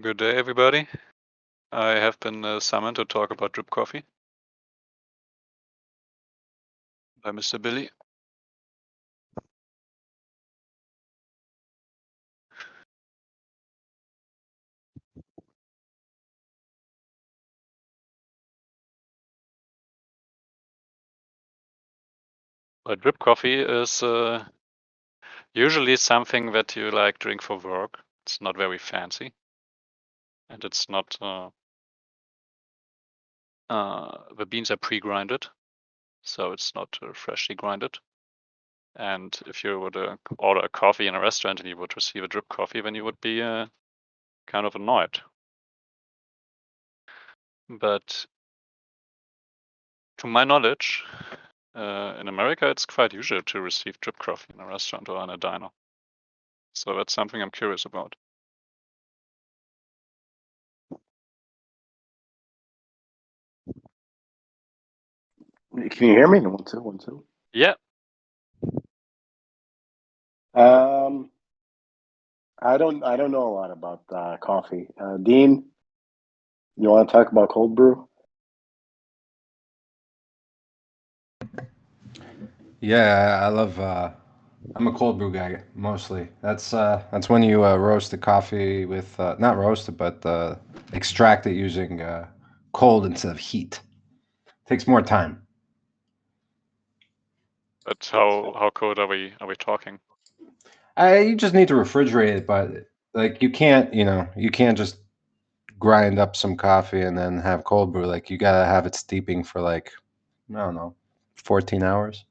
Good day, everybody. I have been summoned to talk about drip coffee by Mr. Billy. But drip coffee is usually something that you like drink for work. It's not very fancy, and it's not. The beans are pre-grinded, so it's not freshly grinded. And if you would order a coffee in a restaurant and you would receive a drip coffee, then you would be kind of annoyed. But to my knowledge, in America, it's quite usual to receive drip coffee in a restaurant or in a diner. So that's something I'm curious about. Can you hear me? 1, 2, 1, 2. Yeah. I don't know a lot about coffee. Dean, you want to talk about cold brew? Yeah, I love. I'm a cold brew guy mostly. That's when you roast the coffee with not roast it, but extract it using cold instead of heat. Takes more time. But how cold are we talking? You just need to refrigerate it, but like you can't just grind up some coffee and then have cold brew. Like you gotta have it steeping for like I don't know, 14 hours.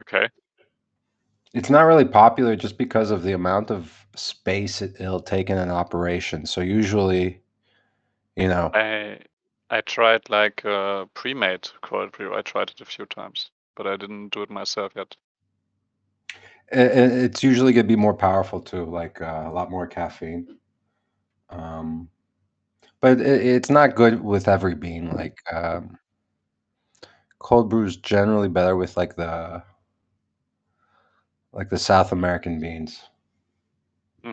Okay. It's not really popular just because of the amount of space it'll take in an operation. So usually, you know, I tried like pre-made cold brew. I tried it a few times, but I didn't do it myself yet. it's usually going to be more powerful too, like a lot more caffeine. Um, but it's not good with every bean. Like cold brew is generally better with like the South American beans. Hmm.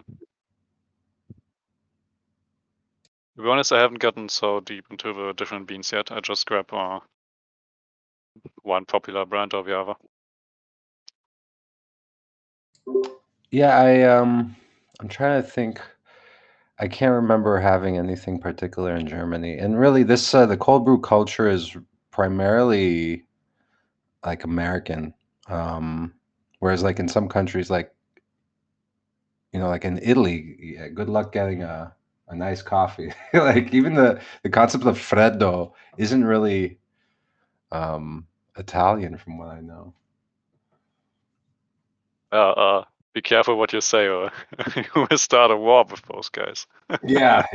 To be honest, I haven't gotten so deep into the different beans yet. I just grab one popular brand or the other. Yeah, I'm trying to think. I can't remember having anything particular in Germany. And really, this the cold brew culture is primarily like American. Whereas like in some countries, like like in Italy, yeah, good luck getting a nice coffee. Like even the concept of freddo isn't really Italian, from what I know. Be careful what you say, or you will start a war with those guys. Yeah,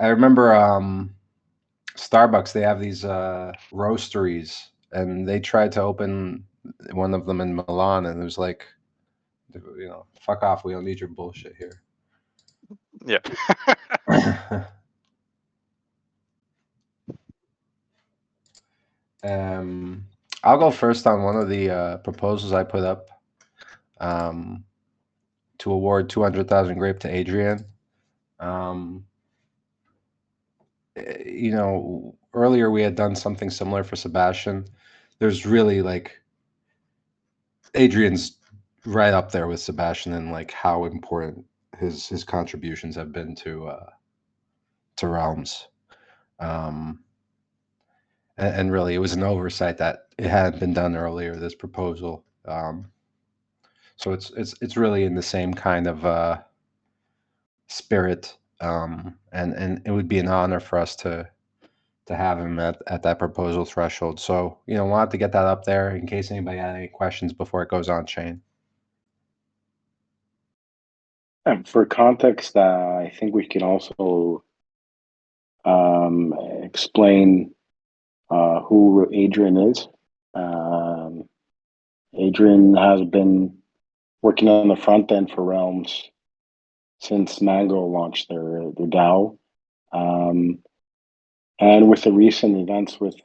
I remember Starbucks, they have these roasteries, and they tried to open one of them in Milan, and it was like, fuck off, we don't need your bullshit here. Yeah. I'll go first on one of the proposals I put up to award 200,000 grape to Adrian. Earlier we had done something similar for Sebastian. There's really like Adrian's right up there with Sebastian and like how important his contributions have been to Realms. And really, it was an oversight that it hadn't been done earlier. This proposal, so it's really in the same kind of spirit, and it would be an honor for us to have him at that proposal threshold. So wanted to get that up there in case anybody had any questions before it goes on chain. And for context, I think we can also explain who Adrian is. Adrian has been working on the front end for Realms since Mango launched their DAO. And with the recent events with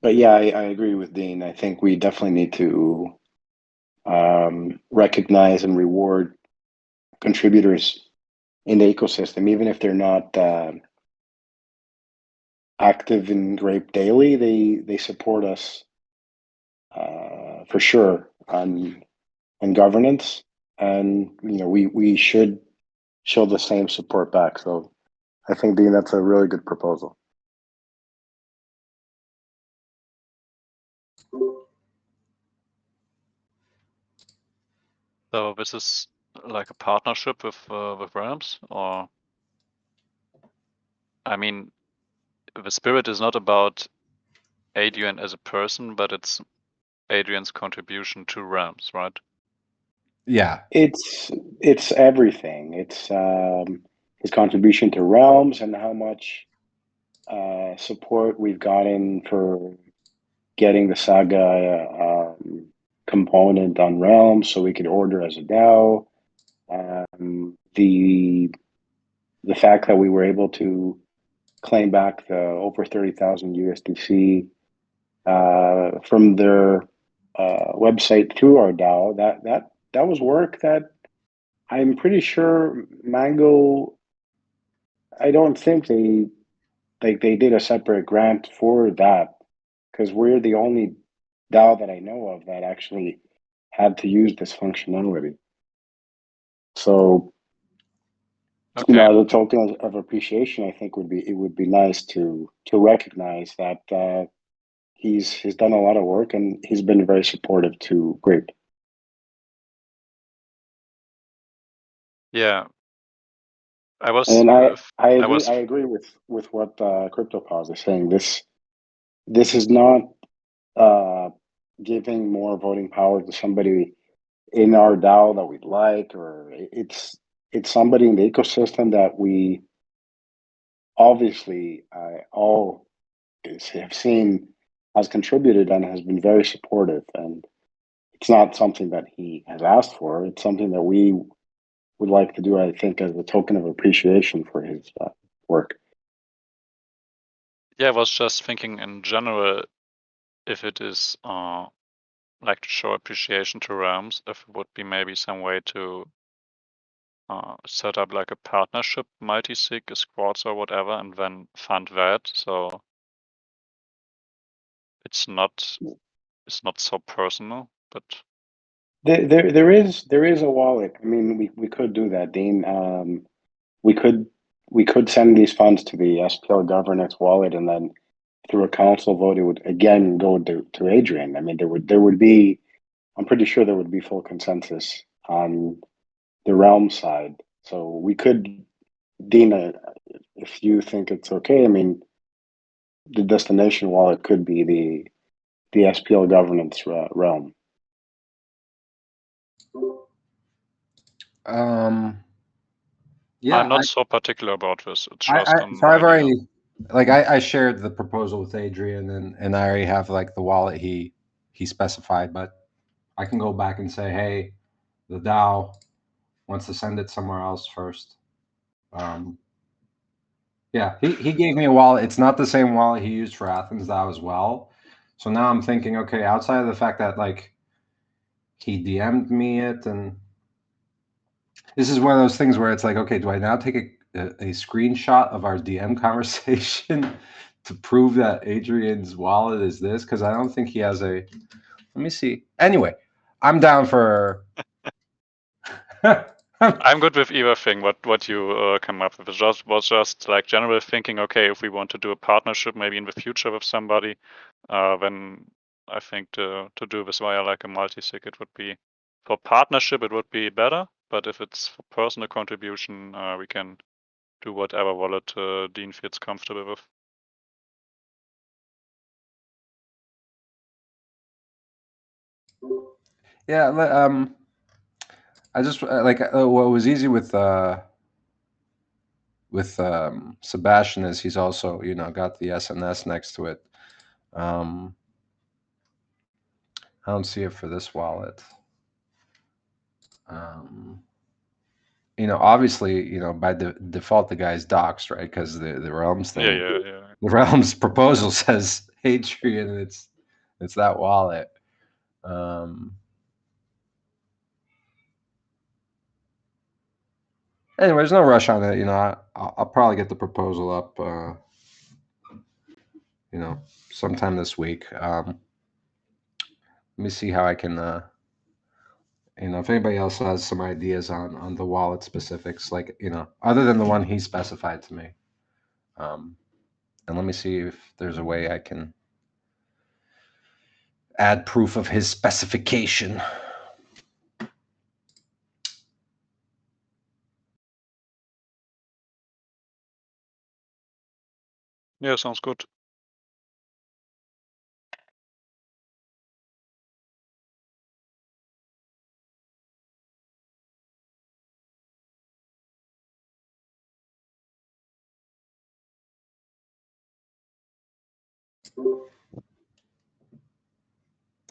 But yeah, I agree with Dean. I think we definitely need to recognize and reward contributors in the ecosystem, even if they're not active in Grape daily. They support us for sure on governance, and we should show the same support back. So I think, Dean, that's a really good proposal. So this is like a partnership with realms, or I mean, the spirit is not about Adrian as a person, but it's Adrian's contribution to realms, right? Yeah. It's everything. It's his contribution to realms and how much support we've gotten for getting the saga component on realms so we could order as a DAO. The fact that we were able to claim back the over 30,000 USDC from their website through our DAO, that was work that I'm pretty sure Mango. I don't think they did a separate grant for that, because we're the only DAO that I know of that actually had to use this functionality. So, Okay. as a token of appreciation, I think it would be nice to recognize that he's done a lot of work and he's been very supportive to Grape. Yeah. I was And I I was agree with what CryptoPause is saying. This is not uh, giving more voting power to somebody in our DAO that we'd like, or it's somebody in the ecosystem that we obviously all have seen has contributed and has been very supportive. And it's not something that he has asked for. It's something that we would like to do, I think, as a token of appreciation for his work. I was just thinking in general, if it is like to show appreciation to realms, if it would be maybe some way to set up like a partnership, multi-sig, squads or whatever, and then fund that. So it's not so personal, but There is a wallet. I mean, we could do that, Dean. We could we could send these funds to the SPL governance wallet, and then through a council vote, it would again go to Adrian. I mean, there would be. I'm pretty sure there would be full consensus on the realm side. So we could, Dina, if you think it's okay. I mean, the destination wallet could be the SPL governance realm. Yeah, I'm not so particular about this. It's I, just I an so I've idea. already I shared the proposal with Adrian, and I already have like the wallet he specified, but I can go back and say, hey, the DAO wants to send it somewhere else first. Yeah, he gave me a wallet. It's not the same wallet he used for Athens DAO as well. So now I'm thinking, okay, outside of the fact that like he DM'd me it, and this is one of those things where it's like, okay, do I now take a screenshot of our DM conversation to prove that Adrian's wallet is this? Because I don't think he has a. Let me see. Anyway, I'm down for. I'm good with either thing. What you come up with? It was just like general thinking. Okay, if we want to do a partnership, maybe in the future with somebody, then I think to do this via like a multi-sig, it would be for partnership. It would be better. But if it's for personal contribution, we can do whatever wallet Dean feels comfortable with. Yeah, I just like what was easy with Sebastian is he's also got the SNS next to it. I don't see it for this wallet. obviously, by default, the guy's doxxed, right? Because the Realms thing, Yeah. the Realms proposal says Hadrian, and it's that wallet. Anyway, there's no rush on it. I'll probably get the proposal up, sometime this week. Let me see how I can, if anybody else has some ideas on the wallet specifics, like, other than the one he specified to me. And let me see if there's a way I can add proof of his specification. Yeah, sounds good.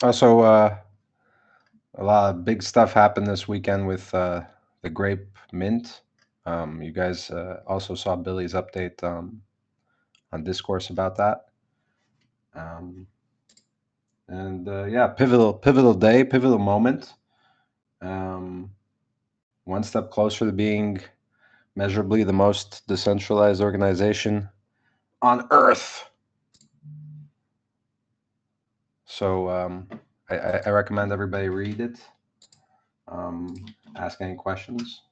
Also, a lot of big stuff happened this weekend with the Grape Mint. You guys also saw Billy's update on Discourse about that. And yeah, pivotal day, pivotal moment. One step closer to being measurably the most decentralized organization on Earth. So I recommend everybody read it. Ask any questions.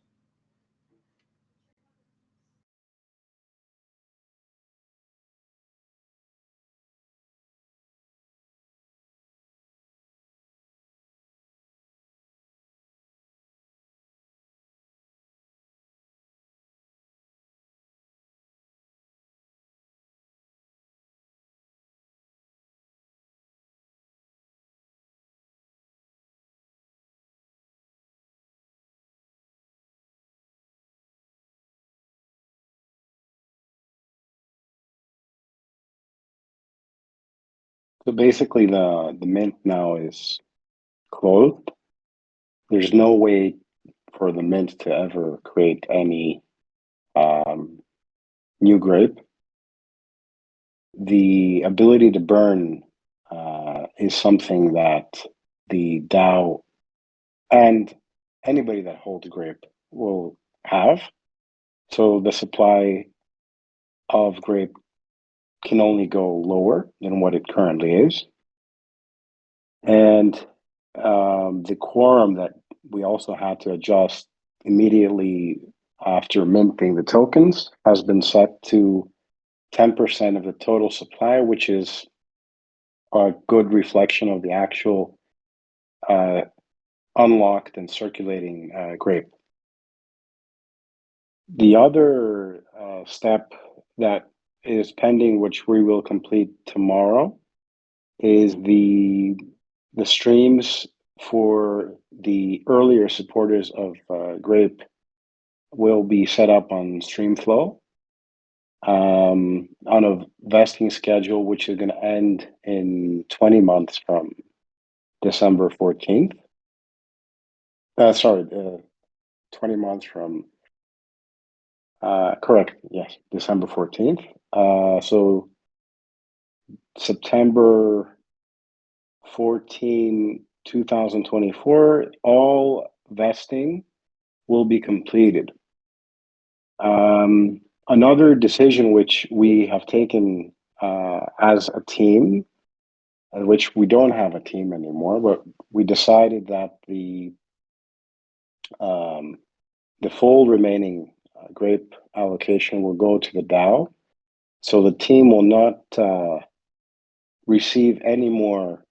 So basically, the mint now is closed. There's no way for the mint to ever create any new grape. The ability to burn is something that the DAO and anybody that holds grape will have. So the supply of grape can only go lower than what it currently is. And the quorum that we also had to adjust immediately after minting the tokens has been set to 10% of the total supply, which is a good reflection of the actual unlocked and circulating grape. The other step that is pending, which we will complete tomorrow, is the streams for the earlier supporters of Grape will be set up on StreamFlow on a vesting schedule, which is going to end in 20 months from December 14th. 20 months from, correct, yes, December 14th. So September 14, 2024, all vesting will be completed. Another decision which we have taken as a team, and which we don't have a team anymore, but we decided that the full remaining grape allocation will go to the DAO. So the team will not receive any more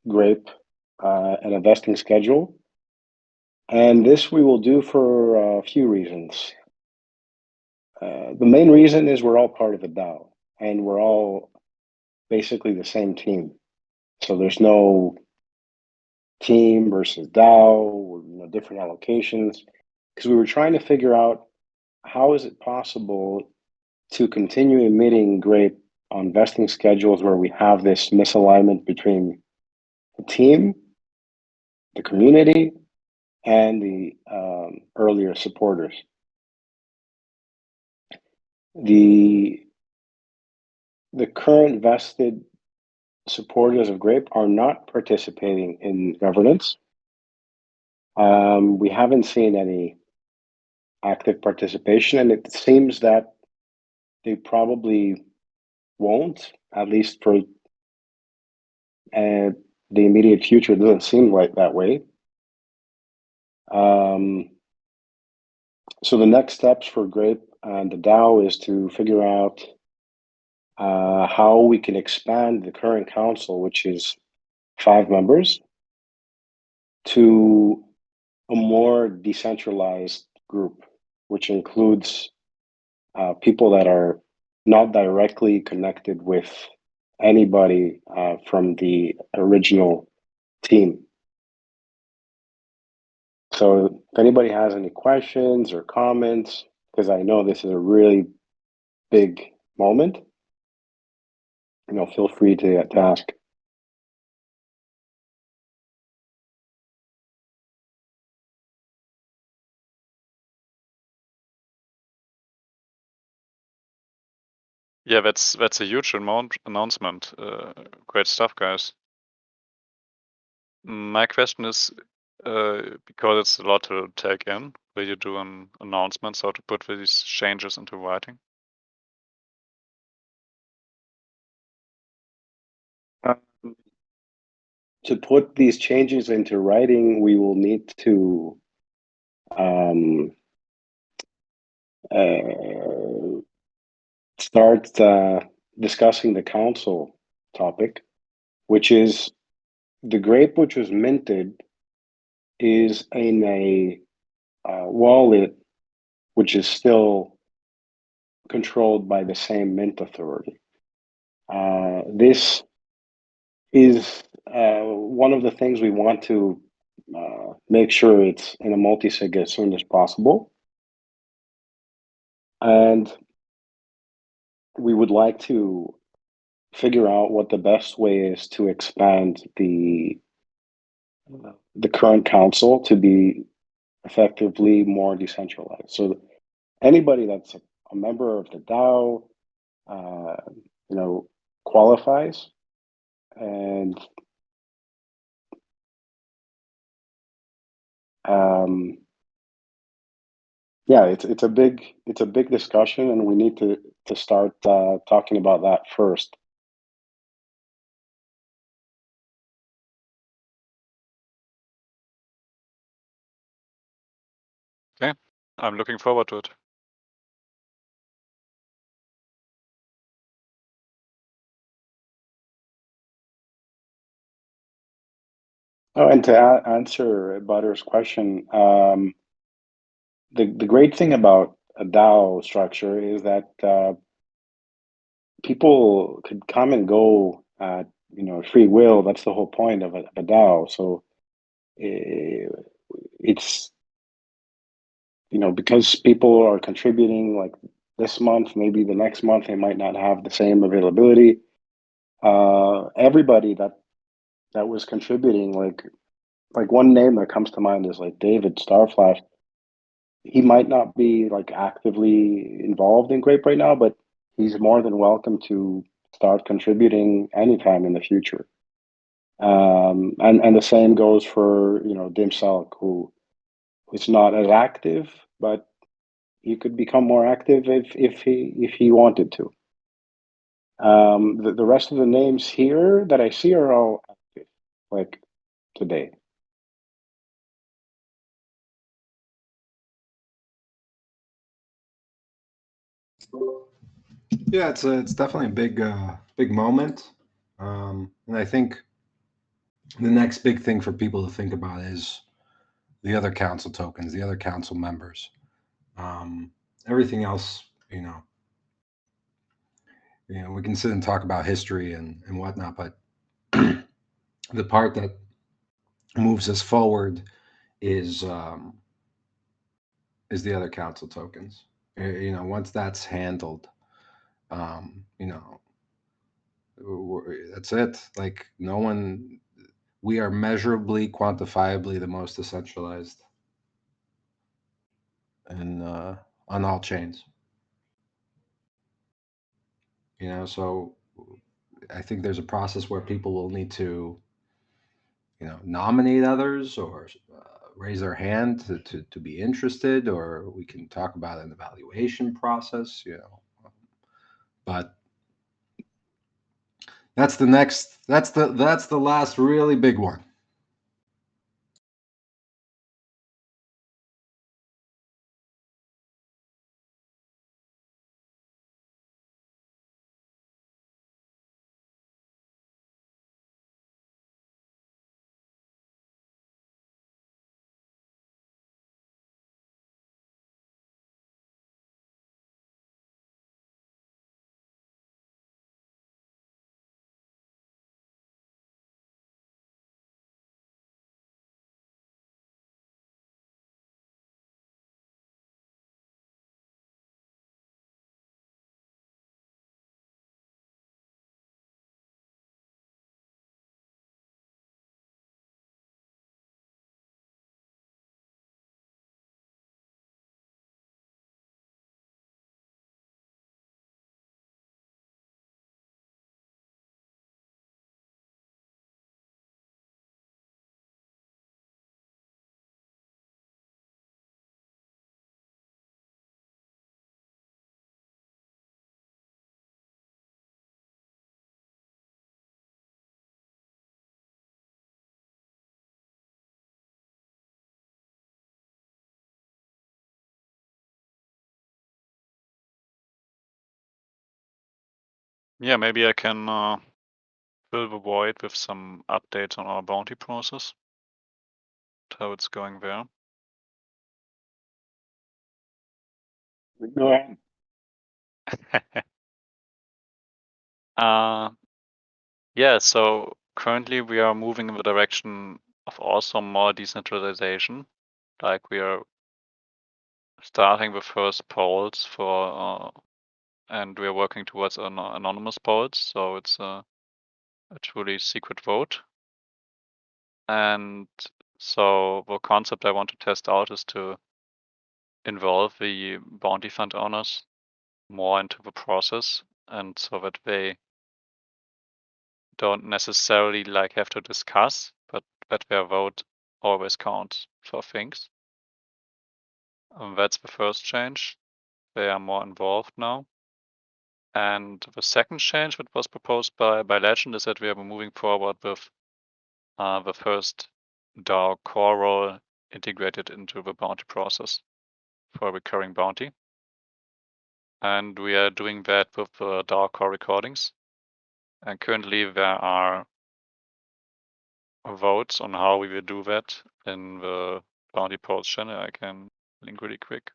grape and a vesting schedule. And this we will do for a few reasons. The main reason is we're all part of the DAO, and we're all basically the same team. So there's no team versus DAO, different allocations, because we were trying to figure out how is it possible to continue emitting grape on vesting schedules where we have this misalignment between the team, the community, and the earlier supporters. The current vested supporters of Grape are not participating in governance. We haven't seen any active participation, and it seems that they probably won't, at least for the immediate future. It doesn't seem like that way. So the next steps for Grape and the DAO is to figure out how we can expand the current council, which is 5 members, to a more decentralized group, which includes people that are not directly connected with anybody from the original team. So if anybody has any questions or comments, because I know this is a really big moment, feel free to ask. Yeah, that's a huge announcement. Great stuff, guys. My question is, because it's a lot to take in, will you do an announcement how to put these changes into writing? To put these changes into writing, we will need to start discussing the council topic, which is the grape which was minted is in a wallet which is still controlled by the same mint authority. This is one of the things we want to make sure it's in a multi-sig as soon as possible. And we would like to figure out what the best way is to expand the current council to be effectively more decentralized. So anybody that's a member of the DAO, qualifies, and yeah, it's a big discussion, and we need to start talking about that first. Okay, I'm looking forward to it. Oh, and to answer Butter's question, the great thing about a DAO structure is that people could come and go at free will. That's the whole point of a DAO. So it's because people are contributing like this month, maybe the next month they might not have the same availability. Everybody that was contributing, like one name that comes to mind is like David Starflash. He might not be like actively involved in Grape right now, but he's more than welcome to start contributing anytime in the future. And the same goes for Dim Selk, who is not as active, but he could become more active if he wanted to. The rest of the names here that I see are all active, like today. Yeah, it's definitely a big moment, and I think the next big thing for people to think about is the other council tokens, the other council members. Everything else, we can sit and talk about history and whatnot, but the part that moves us forward is the other council tokens. Once that's handled, that's it. Like no one, we are measurably, quantifiably the most decentralized and on all chains. So I think there's a process where people will need to, nominate others or raise their hand to be interested, or we can talk about an evaluation process, but that's the last really big one. Yeah, maybe I can fill the void with some updates on our bounty process, how it's going there. Go ahead. Yeah, so currently we are moving in the direction of also more decentralization. Like we are starting the first polls for, and we are working towards anonymous polls. So it's a truly secret vote. And so the concept I want to test out is to involve the bounty fund owners more into the process, and so that they don't necessarily have to discuss, but that their vote always counts for things. That's the first change. They are more involved now. And the second change that was proposed by Legend is that we are moving forward with the first DAO core role integrated into the bounty process for recurring bounty. And we are doing that with the DAO core recordings. And currently there are votes on how we will do that in the bounty polls channel. I can link really quick.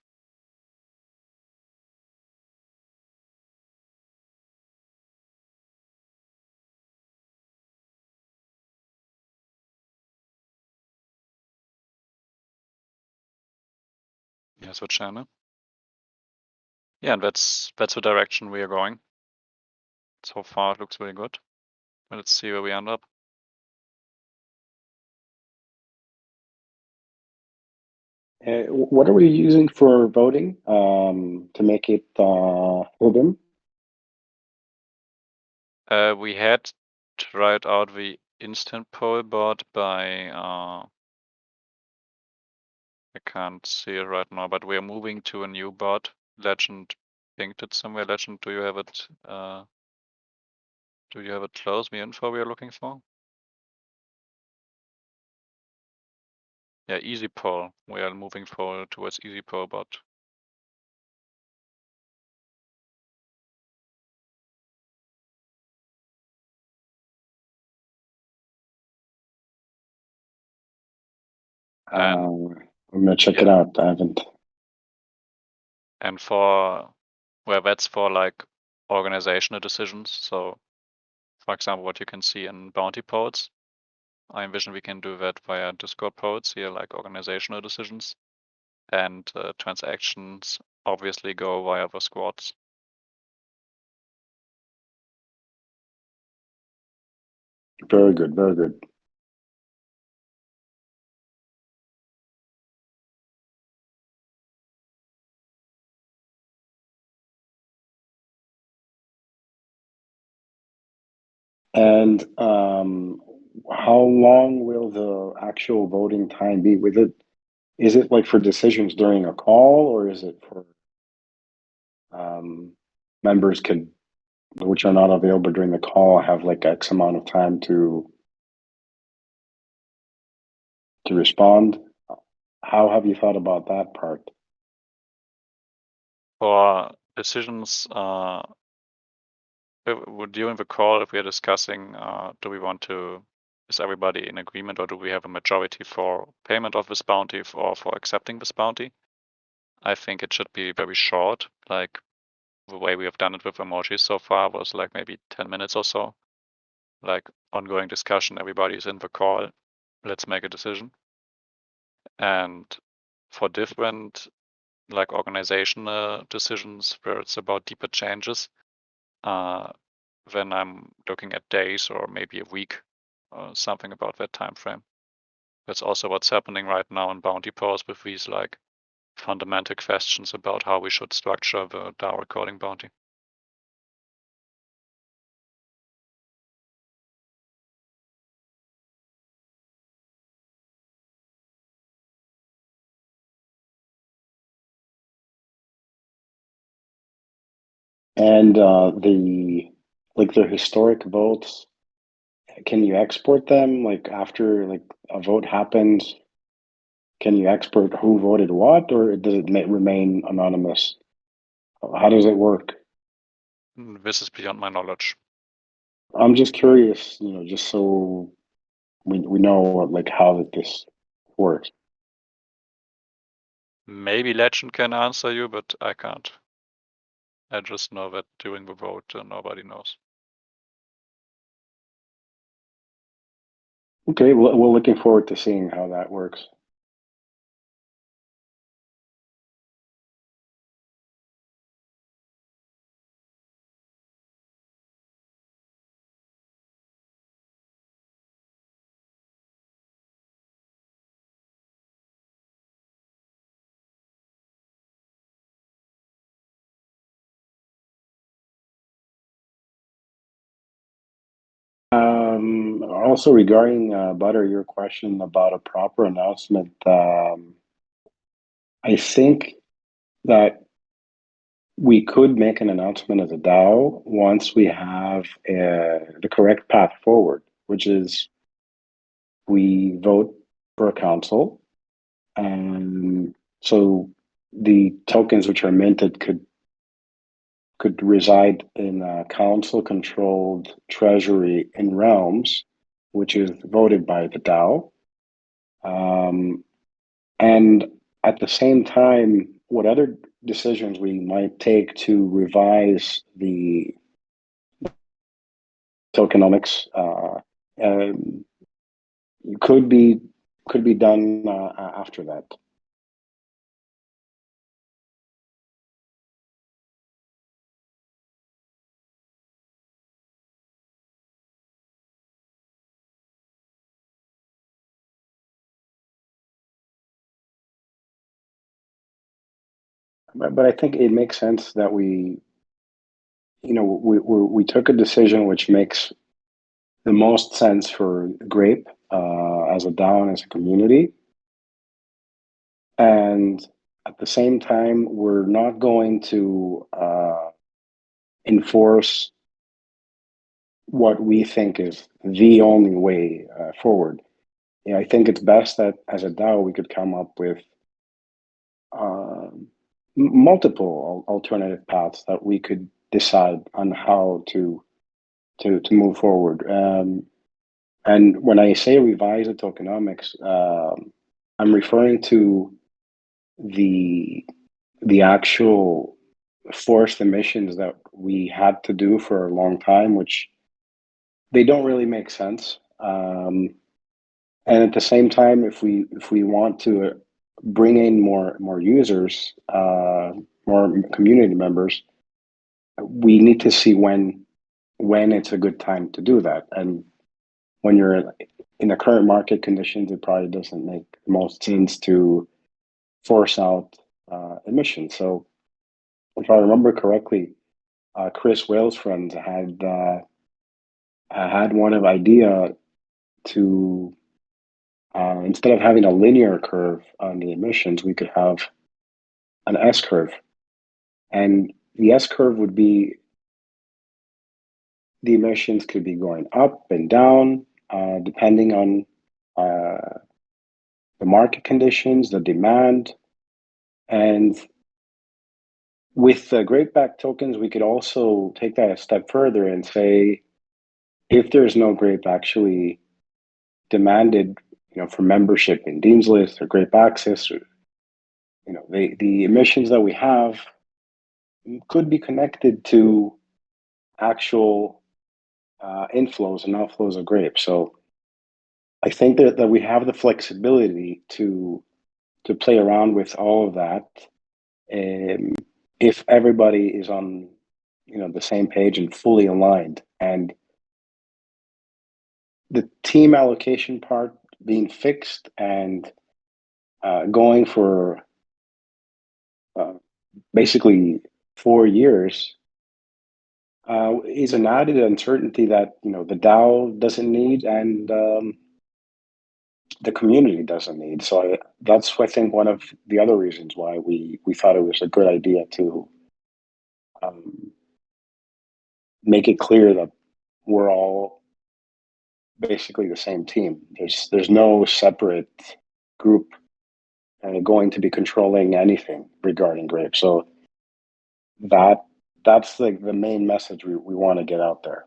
Here's the channel. Yeah, and that's the direction we are going. So far it looks really good. Let's see where we end up. What are we using for voting to make it hidden? We had tried out the instant poll bot by I can't see it right now, but we are moving to a new bot. Legend linked it somewhere. Legend, do you have it? Do you have it close? The info we are looking for? Yeah, easy poll. We are moving forward towards easy poll bot. I'm gonna check it out. I haven't. And that's for organizational decisions. So for example, what you can see in bounty polls, I envision we can do that via Discord polls here, like organizational decisions, and transactions obviously go via the squads. Very good, very good. And how long will the actual voting time be? Is it like for decisions during a call, or is it for members which are not available during the call, have like X amount of time to respond? How have you thought about that part? For decisions, during the call, if we are discussing, is everybody in agreement, or do we have a majority for payment of this bounty or for accepting this bounty? I think it should be very short. Like the way we have done it with emojis so far was like maybe 10 minutes or so. Like ongoing discussion, everybody's in the call, let's make a decision. And for different like organizational decisions where it's about deeper changes, then I'm looking at days or maybe a week, something about that time frame. That's also what's happening right now in Bounty Pause with these like fundamental questions about how we should structure the DAO recording bounty. And the historic votes, can you export them? Like after like a vote happens, can you export who voted what, or does it remain anonymous? How does it work? This is beyond my knowledge. I'm just curious, just so we know like how this works. Maybe Legend can answer you, but I can't. I just know that during the vote, nobody knows. Okay, we're looking forward to seeing how that works. Also regarding Butter, your question about a proper announcement, I think that we could make an announcement as a DAO once we have the correct path forward, which is we vote for a council, and so the tokens which are minted could reside in a council-controlled treasury in realms, which is voted by the DAO. And at the same time, what other decisions we might take to revise the tokenomics um, could be done after that. But I think it makes sense that we took a decision which makes the most sense for Grape as a DAO and as a community. And at the same time, we're not going to enforce what we think is the only way forward. I think it's best that as a DAO, we could come up with multiple alternative paths that we could decide on how to move forward. And when I say revise the tokenomics, I'm referring to the actual forced emissions that we had to do for a long time, which they don't really make sense. And at the same time, if we want to bring in more users, more community members, we need to see when it's a good time to do that. And when you're in the current market conditions, it probably doesn't make the most sense to force out emissions. So if I remember correctly, Chris Wales' friends had had one of idea to instead of having a linear curve on the emissions, we could have an S curve, and the S curve would be the emissions could be going up and down depending on the market conditions, the demand, and with the grape back tokens, we could also take that a step further and say, if there's no grape actually demanded, for membership in Dean's List or Grape Access, or the emissions that we have could be connected to actual inflows and outflows of grapes. So I think that we have the flexibility to play around with all of that, if everybody is on the same page and fully aligned, and the team allocation part being fixed and going for basically 4 years is an added uncertainty that the DAO doesn't need, and the community doesn't need. So that's, I think, one of the other reasons why we thought it was a good idea to make it clear that we're all basically the same team. There's no separate group going to be controlling anything regarding grapes. So that's like the main message we want to get out there.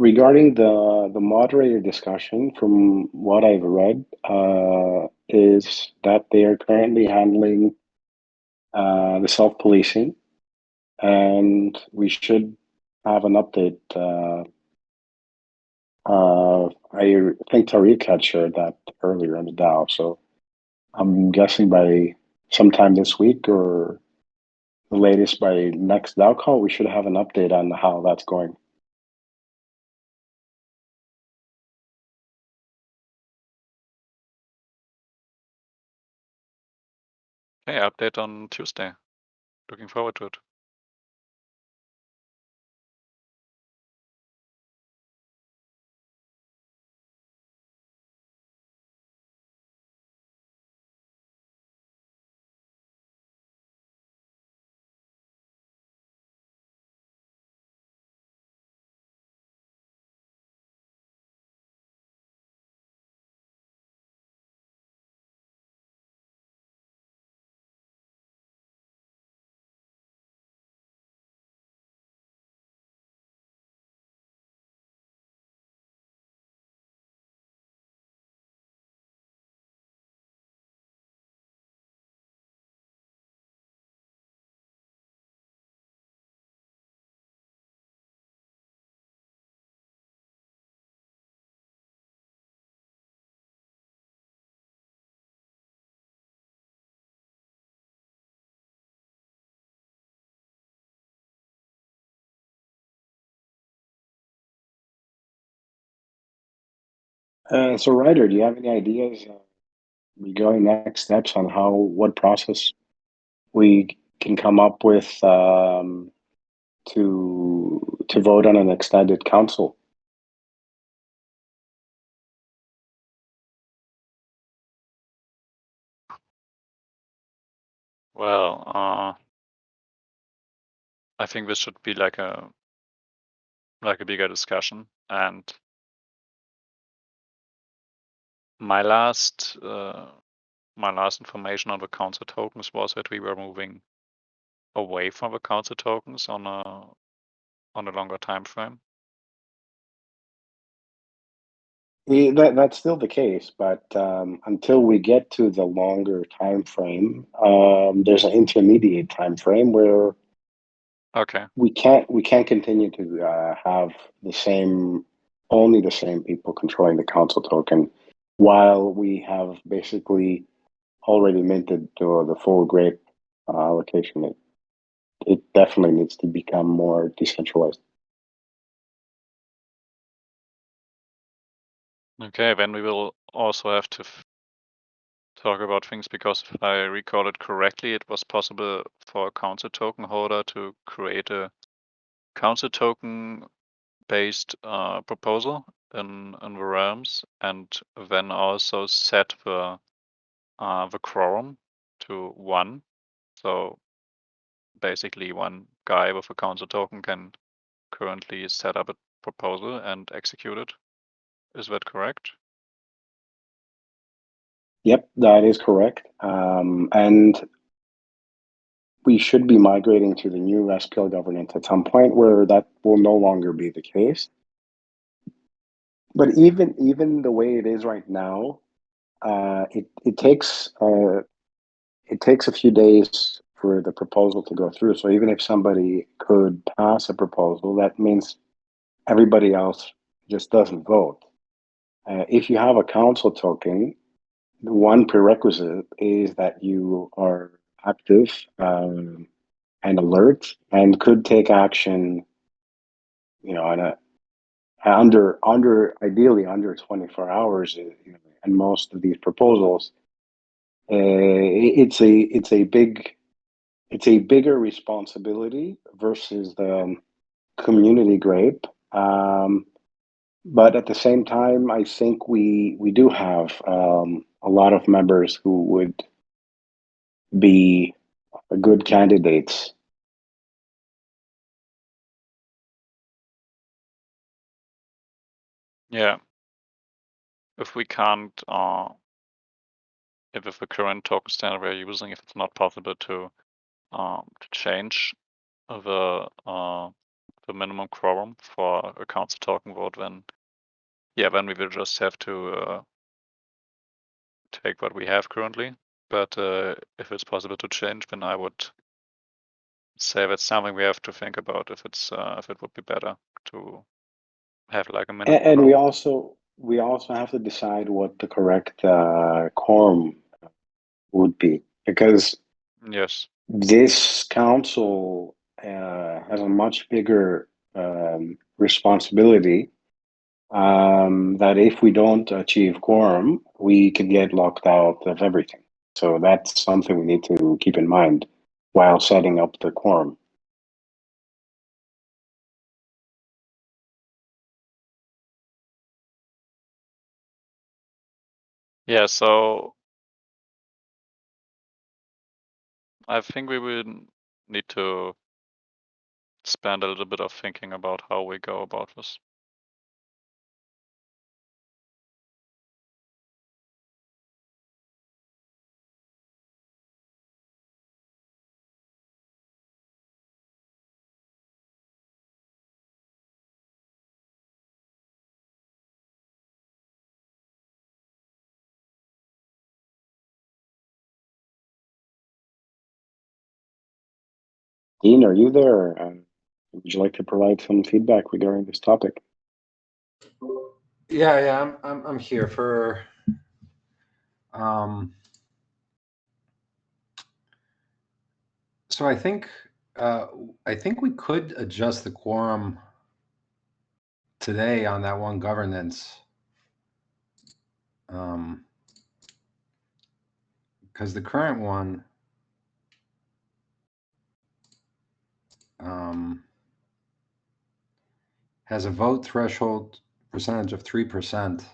Regarding the moderator discussion, from what I've read, is that they are currently handling the self-policing, and we should have an update. I think Tariq had shared that earlier in the DAO, so I'm guessing by sometime this week or the latest by next DAO call, we should have an update on how that's going. Okay, update on Tuesday. Looking forward to it. So, Ryder, do you have any ideas regarding next steps on what process we can come up with to vote on an extended council. Well, I think this should be like a bigger discussion. And my last information on the council tokens was that we were moving away from the council tokens on a longer time frame. That's still the case, but until we get to the longer time frame, there's an intermediate time frame where Okay. we can't continue to have only the same people controlling the council token, while we have basically already minted the full Grape allocation. It definitely needs to become more decentralized. Okay, then we will also have to talk about things, because if I recall it correctly, it was possible for a council token holder to create a council token based proposal in the realms, and then also set the quorum to 1. So basically, one guy with a council token can currently set up a proposal and execute it. Is that correct? Yep, that is correct. And we should be migrating to the new SPL governance at some point where that will no longer be the case. But even the way it is right now, it takes a few days for the proposal to go through. So even if somebody could pass a proposal, that means everybody else just doesn't vote. If you have a council token, one prerequisite is that you are active and alert and could take action, on ideally under 24 hours. And most of these proposals, it's a bigger responsibility versus the community Grape. But at the same time, I think we do have a lot of members who would be good candidates. Yeah. If we can't, if with the current token standard we're using, if it's not possible to change the minimum quorum for a council token vote, then then we will just have to take what we have currently. But if it's possible to change, then I would say that's something we have to think about. If it would be better to have like a minimum. And we also have to decide what the correct quorum would be, because yes, this council has a much bigger responsibility. That if we don't achieve quorum, we could get locked out of everything. So that's something we need to keep in mind while setting up the quorum. yeah. So I think we will need to spend a little bit of thinking about how we go about this. Dean, are you there? Would you like to provide some feedback regarding this topic? Yeah, I'm here for so I think we could adjust the quorum today on that one governance, because the current one has a vote threshold percentage of 3%.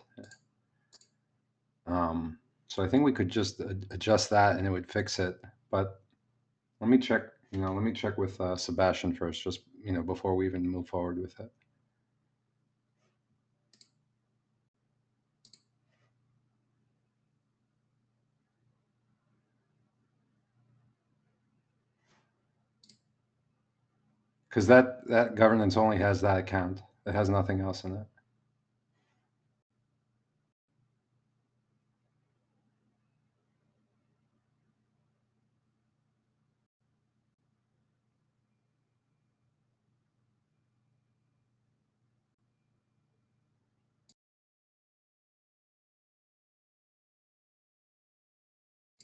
So I think we could just adjust that and it would fix it. But let me check. Let me check with Sebastian first, just before we even move forward with it. Because that governance only has that account. It has nothing else in it.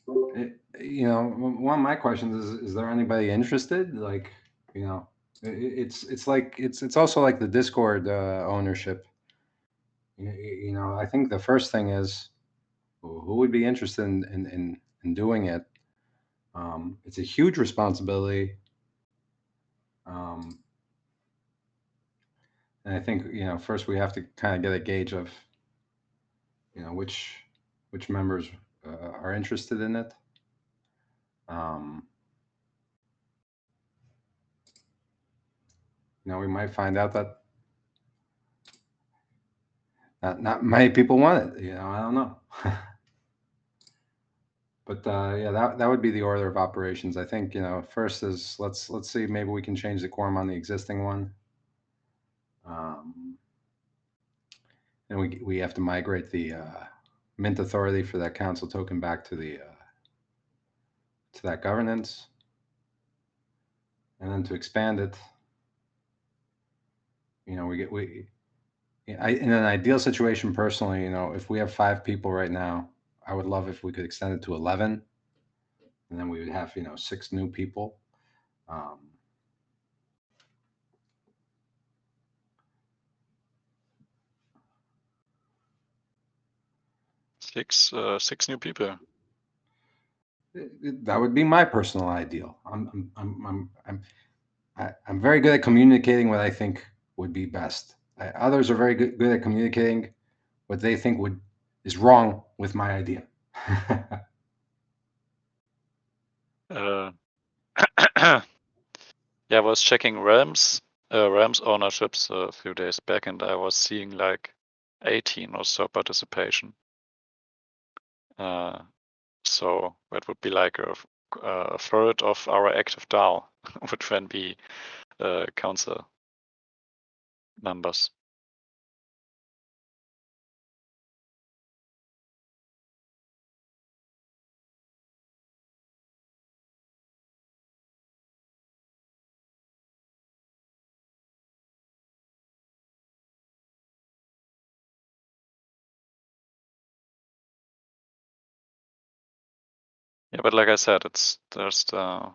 One of my questions is there anybody interested? Like, it's also like the Discord ownership. I think the first thing is who would be interested in doing it. It's a huge responsibility. And I think, first we have to kind of get a gauge of, which members are interested in it. We might find out that not many people want it. I don't know. But yeah, that would be the order of operations. I think first is let's see, maybe we can change the quorum on the existing one, and we have to migrate the mint authority for that council token back to the to that governance, and then to expand it. In an ideal situation, personally, if we have 5 people right now, I would love if we could extend it to 11, and then we would have 6 new people. Six new people. That would be my personal ideal. I'm very good at communicating what I think would be best. Others are very good at communicating what they think is wrong with my idea. Yeah, I was checking Realms ownerships a few days back, and I was seeing like 18 or so participation. So that would be like a third of our active DAO would then be council members. Yeah, but like I said, there's the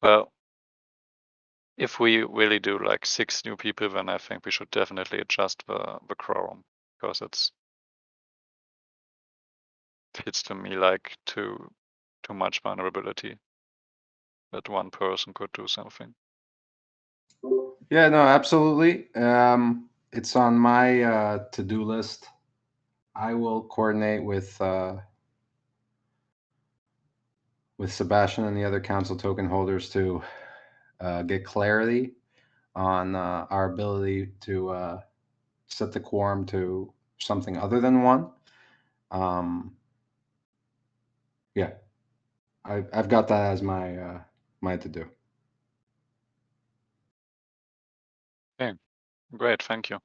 well, if we really do like 6 new people, then I think we should definitely adjust the quorum, because it's to me like too much vulnerability that one person could do something. Yeah, no, absolutely. It's on my to-do list. I will coordinate with Sebastian and the other council token holders to get clarity on our ability to set the quorum to something other than 1. Yeah, I've got that as my my to do. Okay, great, thank you.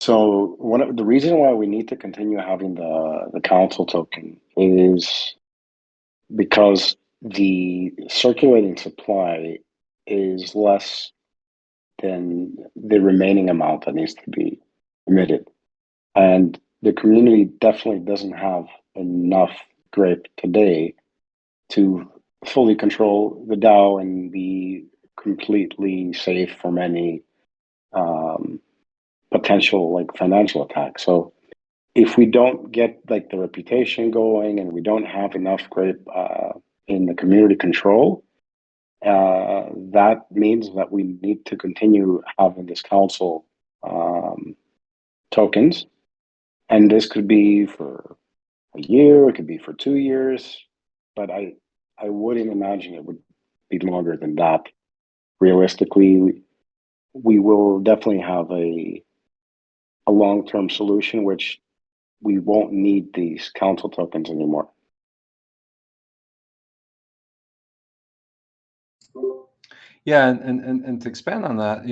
So one of the reason why we need to continue having the council token is because the circulating supply is less than the remaining amount that needs to be emitted. And the community definitely doesn't have enough grape today to fully control the DAO and be completely safe from any potential like financial attack. So if we don't get like the reputation going and we don't have enough grape in the community control, that means that we need to continue having this council tokens, and this could be for a year, it could be for 2 years, but I wouldn't imagine it would be longer than that. Realistically, we will definitely have a long-term solution, which we won't need these council tokens anymore. Yeah, and to expand on that,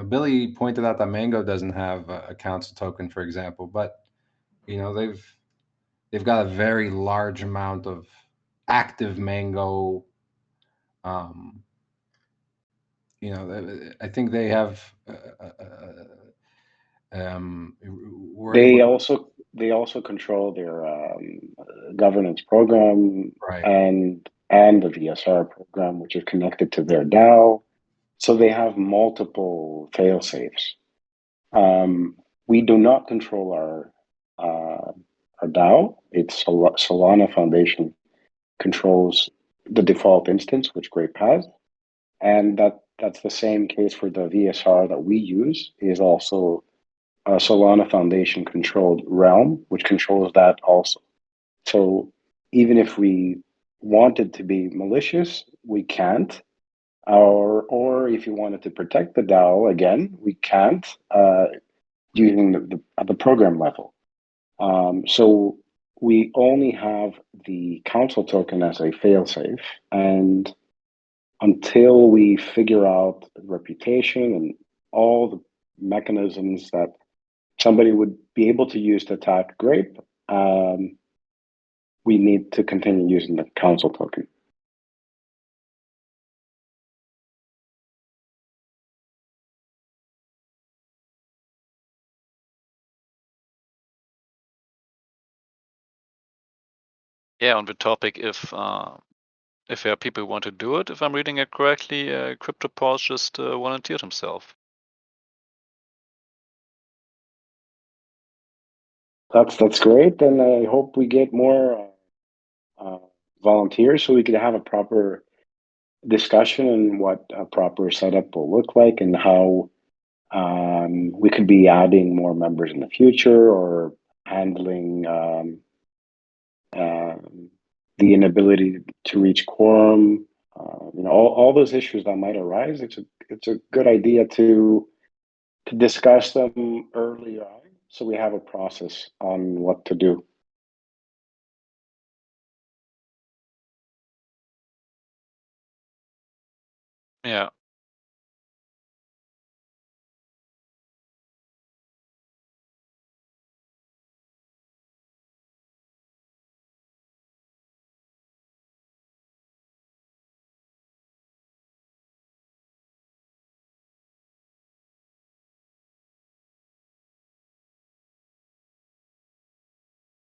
Billy pointed out that Mango doesn't have a council token, for example, but they've got a very large amount of active Mango. I think they have. They also control their governance program, right, and the VSR program, which is connected to their DAO. So they have multiple fail safes. We do not control our DAO. It's Solana Foundation controls the default instance, which Grape has, and that's the same case for the VSR that we use. Is also a Solana Foundation controlled realm, which controls that also. So even if we wanted to be malicious, we can't. Or if you wanted to protect the DAO, again, we can't using the program level. So we only have the council token as a failsafe, and until we figure out reputation and all the mechanisms that somebody would be able to use to attack Grape, we need to continue using the council token. Yeah, on the topic, if there are people who want to do it, if I'm reading it correctly, CryptoPaws just volunteered himself. That's great, and I hope we get more volunteers so we could have a proper discussion on what a proper setup will look like and how we could be adding more members in the future or handling the inability to reach quorum. All those issues that might arise. It's a good idea to discuss them early on, so we have a process on what to do. Yeah.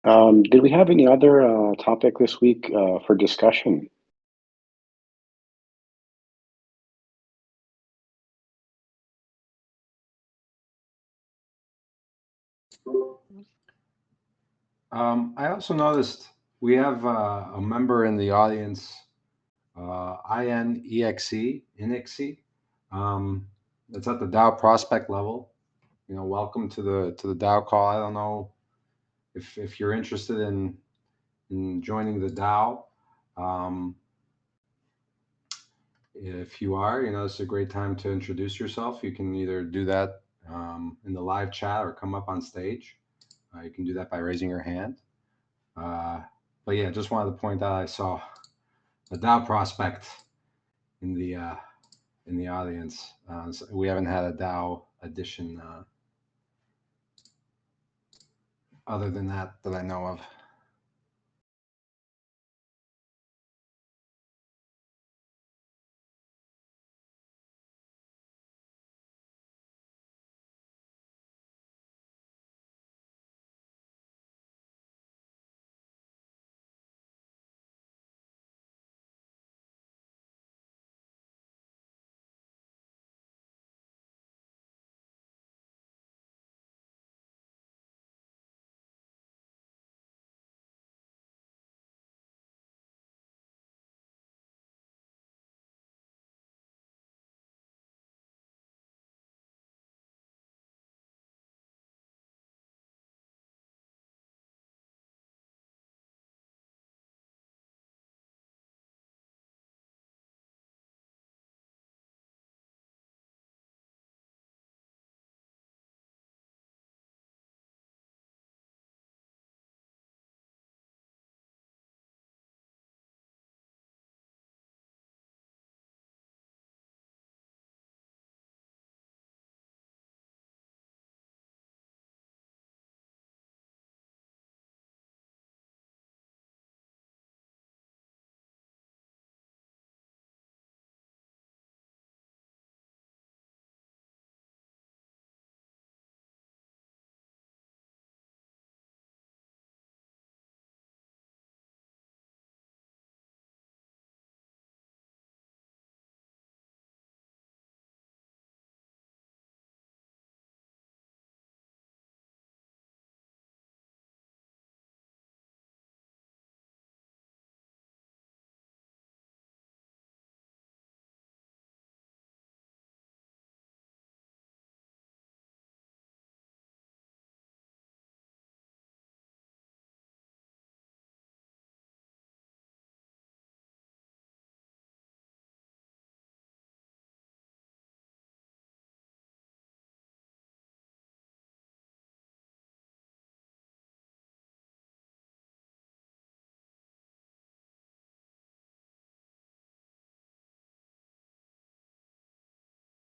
Did we have any other topic this week for discussion? I also noticed we have a member in the audience, INEXE. It's at the DAO prospect level. Welcome to the DAO call. I don't know if you're interested in joining the DAO. If you are, it's a great time to introduce yourself. You can either do that in the live chat or come up on stage. You can do that by raising your hand. But yeah, just wanted to point out I saw a DAO prospect in the audience. So we haven't had a DAO addition other than that I know of.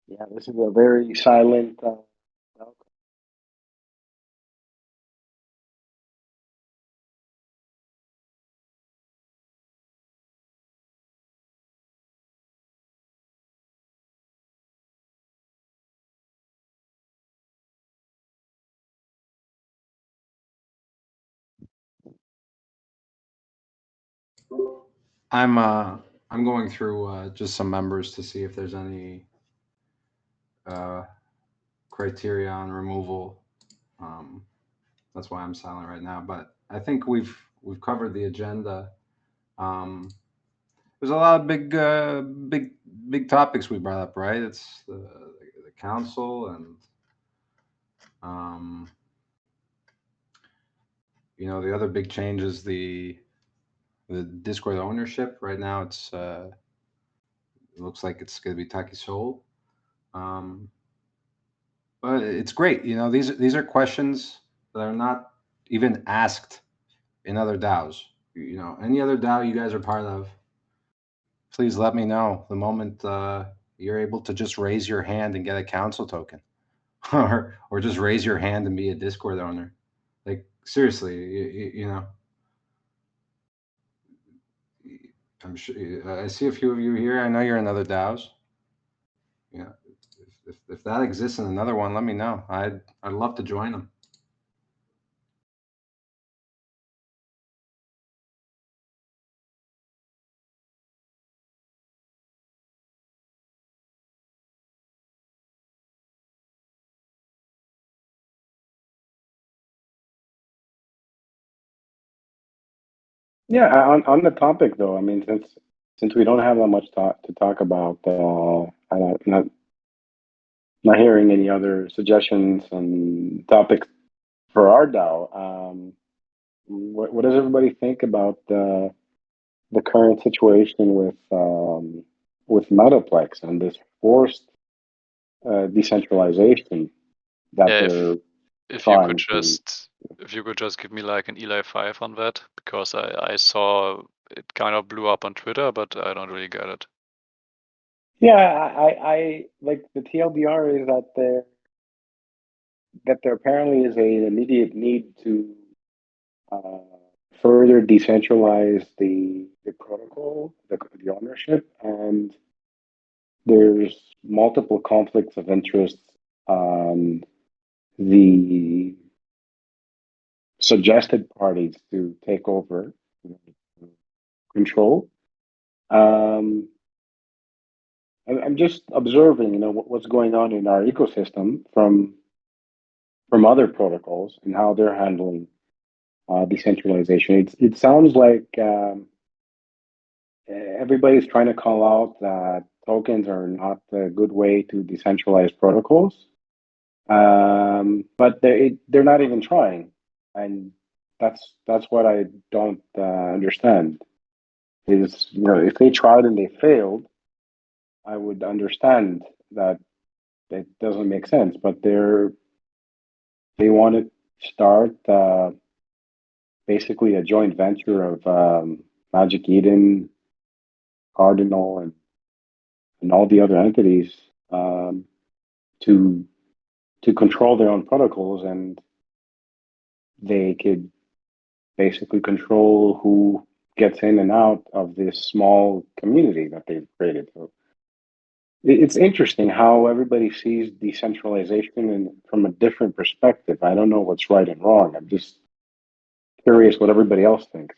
Yeah, this is a very silent. I'm going through just some members to see if there's any criteria on removal. That's why I'm silent right now. But I think we've covered the agenda. There's a lot of big topics we brought up, right? It's the council and the other big change is the Discord ownership. Right now, it looks like it's going to be Taki Soul. But it's great. These are questions that are not even asked in other DAOs. Any other DAO you guys are part of, please let me know the moment you're able to just raise your hand and get a council token, or just raise your hand and be a Discord owner. Like seriously, I'm sure I see a few of you here. I know you're in other DAOs. If that exists in another one, let me know. I'd love to join them. Yeah, on the topic though, I mean, since we don't have that much to talk about, I'm not hearing any other suggestions and topics for our DAO. What does everybody think about the current situation with Metaplex and this forced decentralization that Yeah, they're if you could trying to? just give me like an Eli 5 on that, because I saw it kind of blew up on Twitter, but I don't really get it. Yeah, I like the TLDR is that that there apparently is an immediate need to uh, further decentralize the protocol, the ownership, and there's multiple conflicts of interest on the suggested parties to take over control. I'm just observing, what's going on in our ecosystem from other protocols and how they're handling decentralization. It sounds like everybody's trying to call out that tokens are not a good way to decentralize protocols, but they're not even trying, and that's what I don't understand. Is if they tried and they failed, I would understand that it doesn't make sense, but they want to start basically a joint venture of Magic Eden, Cardinal, and all the other entities to control their own protocols, and they could basically control who gets in and out of this small community that they've created. So it's interesting how everybody sees decentralization from a different perspective. I don't know what's right and wrong. I'm just curious what everybody else thinks.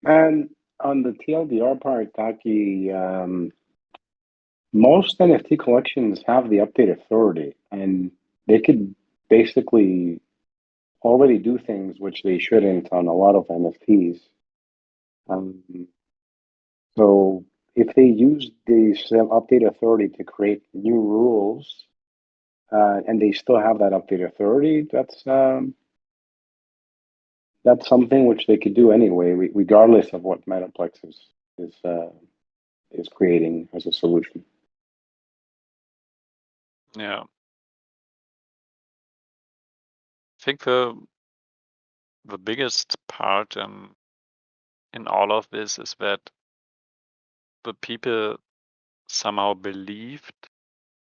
And on the TLDR part, Taki, most NFT collections have the update authority, and they could basically already do things which they shouldn't on a lot of NFTs. Um, so if they use the update authority to create new rules, and they still have that update authority, that's something which they could do anyway, regardless of what Metaplex is is creating as a solution. Yeah. I think the biggest part in all of this is that the people somehow believed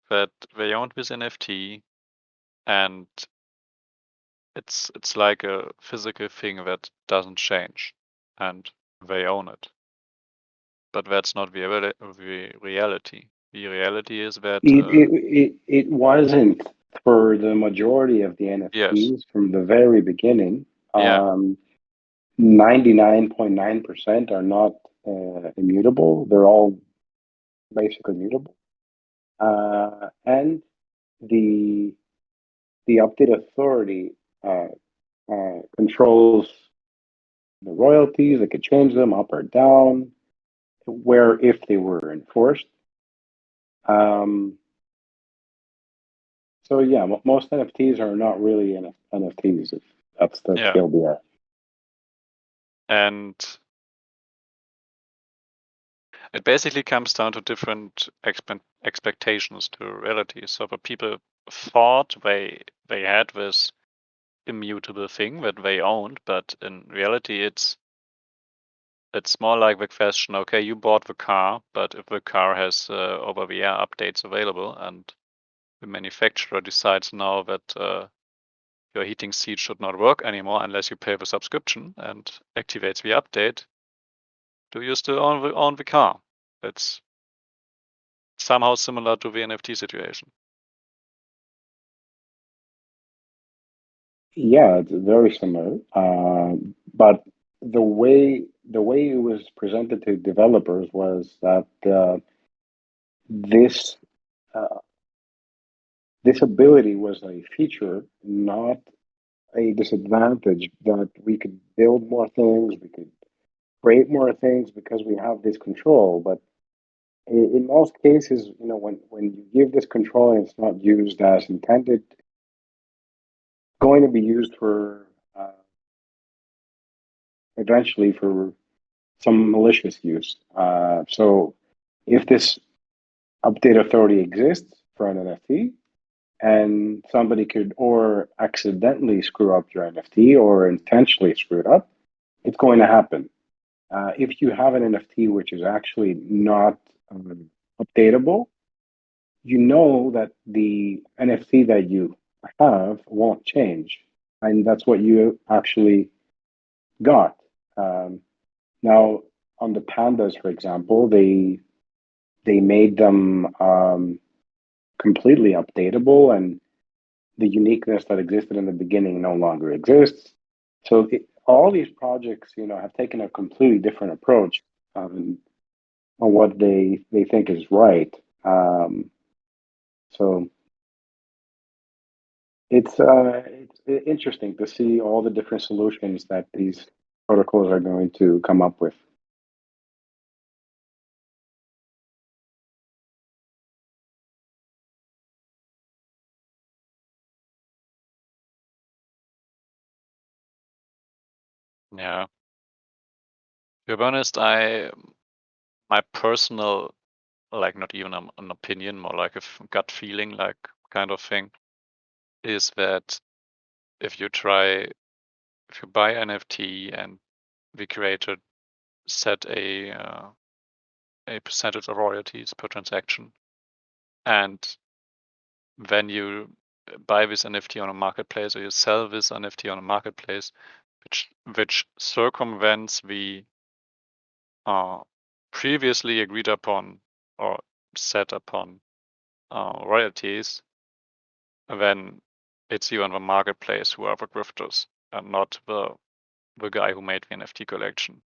that they owned this NFT, and it's like a physical thing that doesn't change, and they own it. But that's not the reality. The reality is that It wasn't for the majority of the yes, NFTs from the very beginning. yeah, 99.9% are not immutable. They're all basically mutable. And the update authority controls the royalties. They could change them up or down, where if they were enforced. So yeah, most NFTs are not really NFTs. If that's the yeah, TLDR. and it basically comes down to different expectations to reality. So the people thought they had this immutable thing that they owned, but in reality it's more like the question, okay, you bought the car, but if the car has over-the-air updates available and the manufacturer decides now that your heating seat should not work anymore unless you pay the subscription and activates the update, do you still own the car? It's somehow similar to the NFT situation. Yeah, it's very similar. But the way it was presented to developers was that this uh, this ability was a feature, not a disadvantage, that we could build more things, we could create more things because we have this control. But in most cases, when you give this control and it's not used as intended, going to be used for eventually for some malicious use. So if this update authority exists for an NFT, and somebody could or accidentally screw up your NFT or intentionally screw it up, it's going to happen. If you have an NFT which is actually not updatable, you know that the NFT that you have won't change. And that's what you actually got. Now, on the pandas, for example, they made them completely updatable, and the uniqueness that existed in the beginning no longer exists. So all these projects, have taken a completely different approach on what they think is right. So it's interesting to see all the different solutions that these protocols are going to come up with. Yeah. To be honest, my personal, like not even an opinion, more like a gut feeling, like kind of thing, is that if you buy NFT and we set a percentage of royalties per transaction, and when you buy this NFT on a marketplace or you sell this NFT on a marketplace, which circumvents the previously agreed upon or set upon royalties, then it's you on the marketplace who are the grifters and not the guy who made the NFT collection,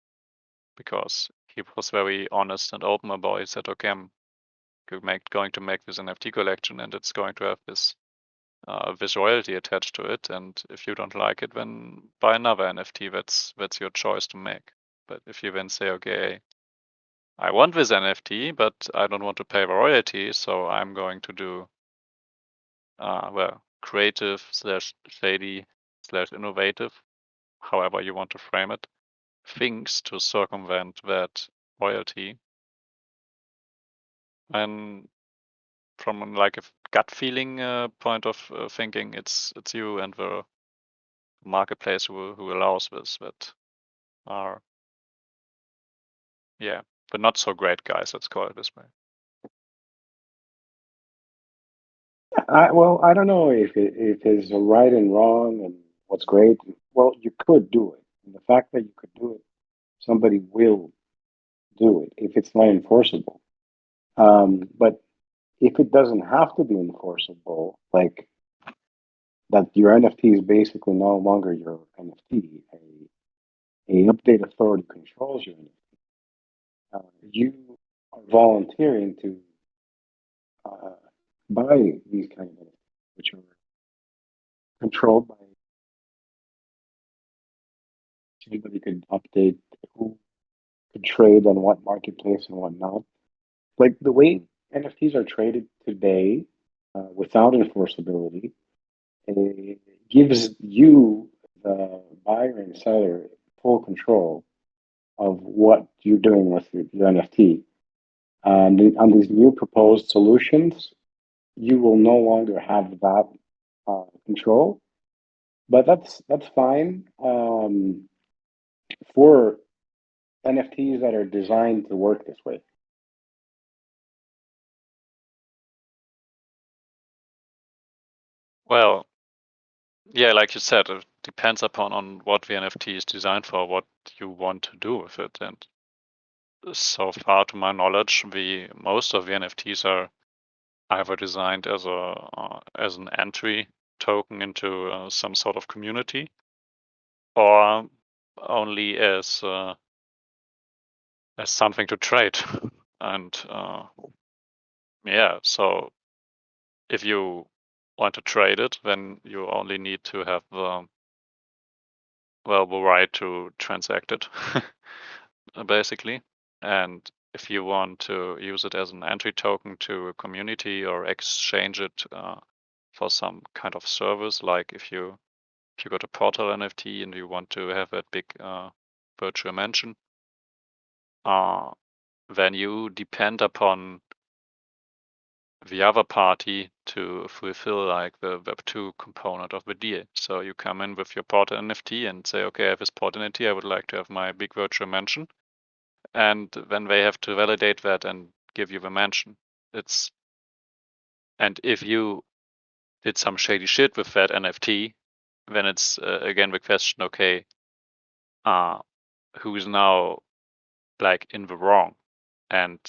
because he was very honest and open about it. He said, okay, I'm going to make this NFT collection and it's going to have this royalty attached to it, and if you don't like it, then buy another NFT. That's your choice to make. But if you then say, okay, I want this NFT, but I don't want to pay the royalty, so I'm going to do creative / shady / innovative, however you want to frame it, things to circumvent that royalty. And from like a gut feeling point of thinking, it's you and the marketplace who allows this, that are but not so great guys, let's call it this way. I don't know if it's a right and wrong and what's great. Well, you could do it. And the fact that you could do it, somebody will do it if it's not enforceable. But if it doesn't have to be enforceable, like that your NFT is basically no longer your NFT, a update authority controls your NFT. You are volunteering to buy these kind of NFTs, which are controlled by somebody could update who could trade on what marketplace and whatnot. Like the way NFTs are traded today, without enforceability, it gives you, the buyer and seller, full control of what you're doing with your NFT. And on these new proposed solutions, you will no longer have that control. But that's fine for NFTs that are designed to work this way. Well, yeah, like you said, it depends upon on what the NFT is designed for, what you want to do with it. And so far, to my knowledge, most of the NFTs are either designed as an entry token into some sort of community, or only as something to trade. And so if you want to trade it, then you only need to have the right to transact it, basically. And if you want to use it as an entry token to a community or exchange it for some kind of service, like if you got a portal NFT and you want to have a big virtual mansion, then you depend upon the other party to fulfill like the Web2 component of the deal. So you come in with your portal NFT and say, okay, I have this portal NFT, I would like to have my big virtual mansion. And then they have to validate that and give you the mansion. And if you did some shady shit with that NFT, then it's again the question, okay, who's now like in the wrong? And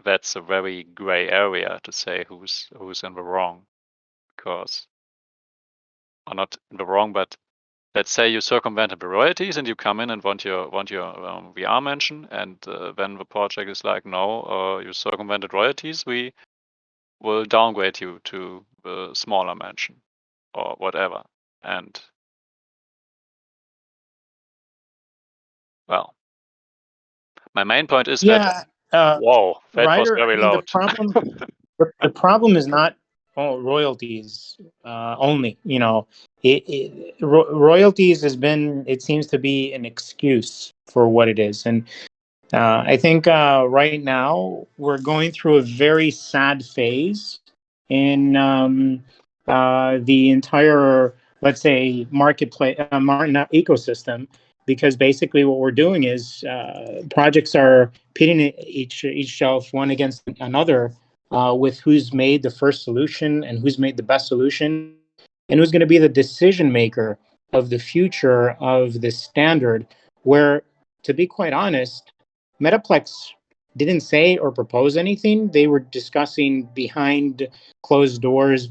that's a very gray area to say who's in the wrong, because, or not in the wrong, but let's say you circumvented the royalties and you come in and want your VR mansion, and then the project is like, no, you circumvented royalties, we will downgrade you to the smaller mansion or whatever. And well, my main point is that whoa, that was Ryder, I very mean, loud. the problem is not royalties only. You know, royalties has been, it seems to be an excuse for what it is. And I think right now we're going through a very sad phase in the entire, let's say, marketplace, ecosystem, because basically what we're doing is projects are pitting each shelf one against another with who's made the first solution and who's made the best solution and who's going to be the decision maker of the future of this standard. Where, to be quite honest, Metaplex didn't say or propose anything. They were discussing behind closed doors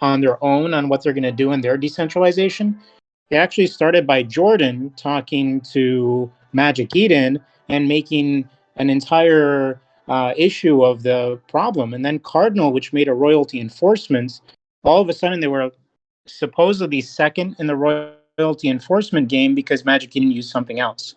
on their own on what they're going to do in their decentralization. It actually started by Jordan talking to Magic Eden and making an entire issue of the problem. And then Cardinal, which made a royalty enforcement, all of a sudden they were supposedly second in the royalty enforcement game because Magic Eden used something else.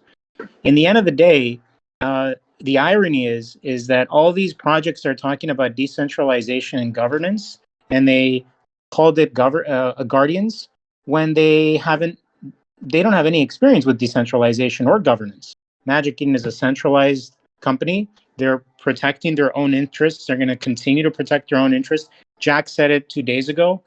In the end of the day, the irony is that all these projects are talking about decentralization and governance, and they called it guardians when they don't have any experience with decentralization or governance. Magic Eden is a centralized company. They're protecting their own interests. They're going to continue to protect their own interests. Jack said it 2 days ago.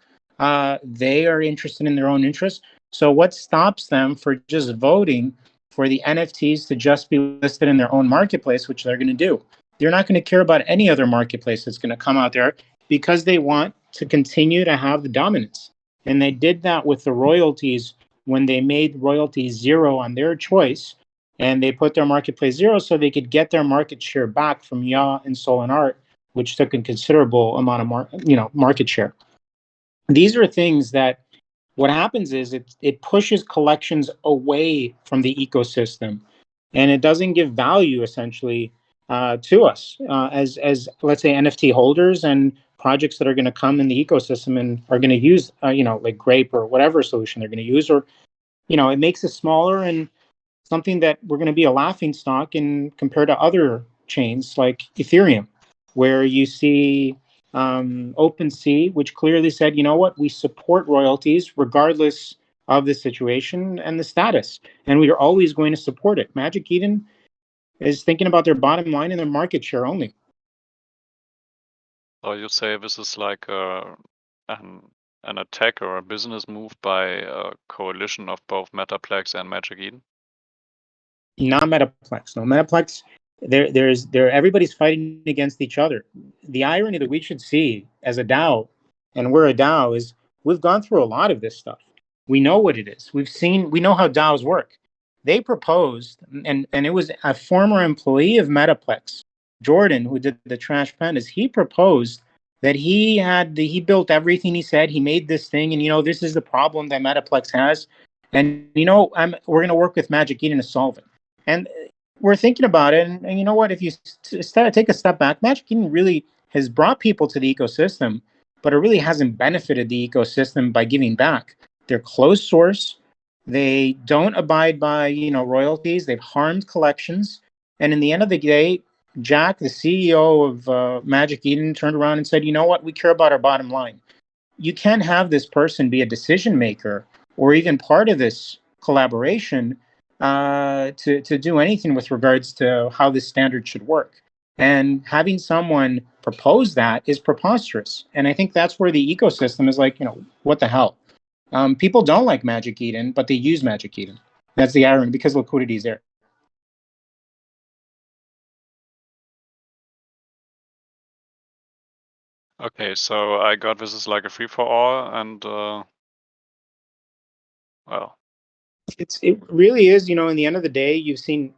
They are interested in their own interests. So what stops them for just voting for the NFTs to just be listed in their own marketplace, which they're going to do? They're not going to care about any other marketplace that's going to come out there because they want to continue to have the dominance. And they did that with the royalties when they made royalty zero on their choice, and they put their marketplace zero so they could get their market share back from Ya and Soul and Art, which took a considerable amount of market share. These are things that what happens is it pushes collections away from the ecosystem, and it doesn't give value essentially to us as let's say NFT holders and projects that are going to come in the ecosystem and are going to use like Grape or whatever solution they're going to use, or it makes it smaller and something that we're going to be a laughing stock in compared to other chains like Ethereum, where you see OpenSea, which clearly said, you know what, we support royalties regardless of the situation and the status, and we are always going to support it. Magic Eden is thinking about their bottom line and their market share only. So you say this is like an attack or a business move by a coalition of both Metaplex and Magic Eden? Not Metaplex. No, Metaplex. Everybody's fighting against each other. The irony that we should see as a DAO, and we're a DAO, is we've gone through a lot of this stuff. We know what it is. We know how DAOs work. They proposed, and it was a former employee of Metaplex, Jordan, who did the Trash Pandas. He proposed that he built everything. He said he made this thing, and this is the problem that Metaplex has, and we're going to work with Magic Eden to solve it. And we're thinking about it, and you know what? If you take a step back, Magic Eden really has brought people to the ecosystem. but it really hasn't benefited the ecosystem by giving back. They're closed source. They don't abide by, royalties. They've harmed collections. And in the end of the day, Jack, the CEO of Magic Eden, turned around and said, you know what? We care about our bottom line. You can't have this person be a decision maker or even part of this collaboration to do anything with regards to how this standard should work. And having someone propose that is preposterous. And I think that's where the ecosystem is like, what the hell? People don't like Magic Eden, but they use Magic Eden. That's the irony, because liquidity is there. Okay, so I got this is like a free for all, and well, It really is. In the end of the day, you've seen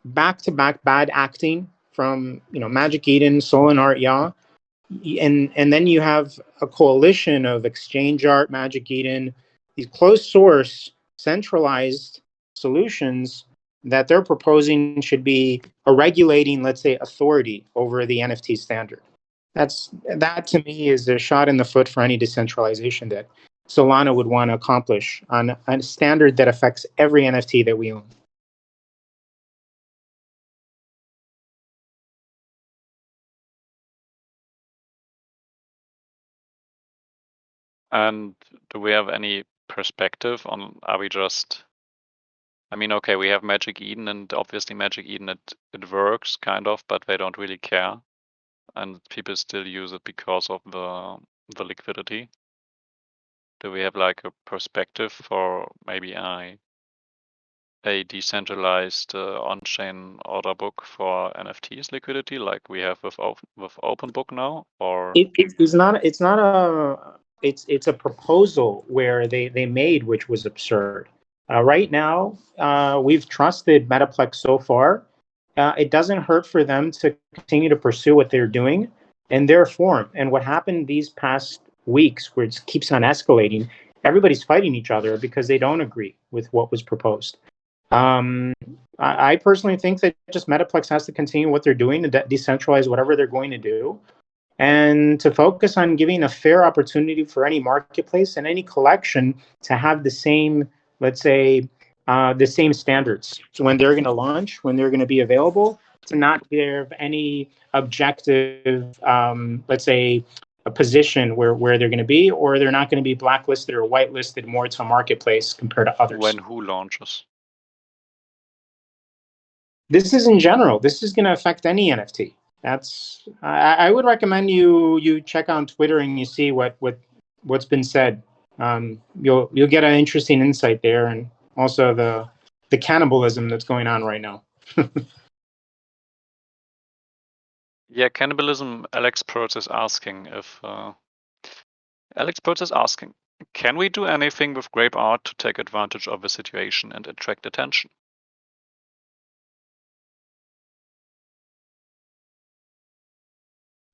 back-to-back bad acting from Magic Eden, Soul Art, and then you have a coalition of Exchange Art, Magic Eden, these closed source, centralized solutions that they're proposing should be a regulating, let's say, authority over the NFT standard. That to me is a shot in the foot for any decentralization that Solana would want to accomplish on a standard that affects every NFT that we own. and do we have any perspective on, are we just, I mean, okay, we have Magic Eden, and obviously Magic Eden, it works kind of, but they don't really care, and people still use it because of the liquidity. Do we have like a perspective for maybe a decentralized on-chain order book for NFTs liquidity, like we have with OpenBook now, or It's a proposal where they made, which was absurd. Right now, we've trusted Metaplex so far. It doesn't hurt for them to continue to pursue what they're doing in their form. And what happened these past weeks, where it keeps on escalating, everybody's fighting each other because they don't agree with what was proposed. I personally think that just Metaplex has to continue what they're doing to decentralize whatever they're going to do, and to focus on giving a fair opportunity for any marketplace and any collection to have the same, let's say, the same standards. So when they're going to launch, when they're going to be available, to not give any objective, let's say, a position where they're going to be, or they're not going to be blacklisted or whitelisted more to a marketplace compared to others. when who launches? This is in general. This is going to affect any NFT. I would recommend you check on Twitter and you see what's been said. You'll get an interesting insight there, and also the cannibalism that's going on right now. Yeah, cannibalism. Alex Pertz is asking if can we do anything with Grape Art to take advantage of the situation and attract attention?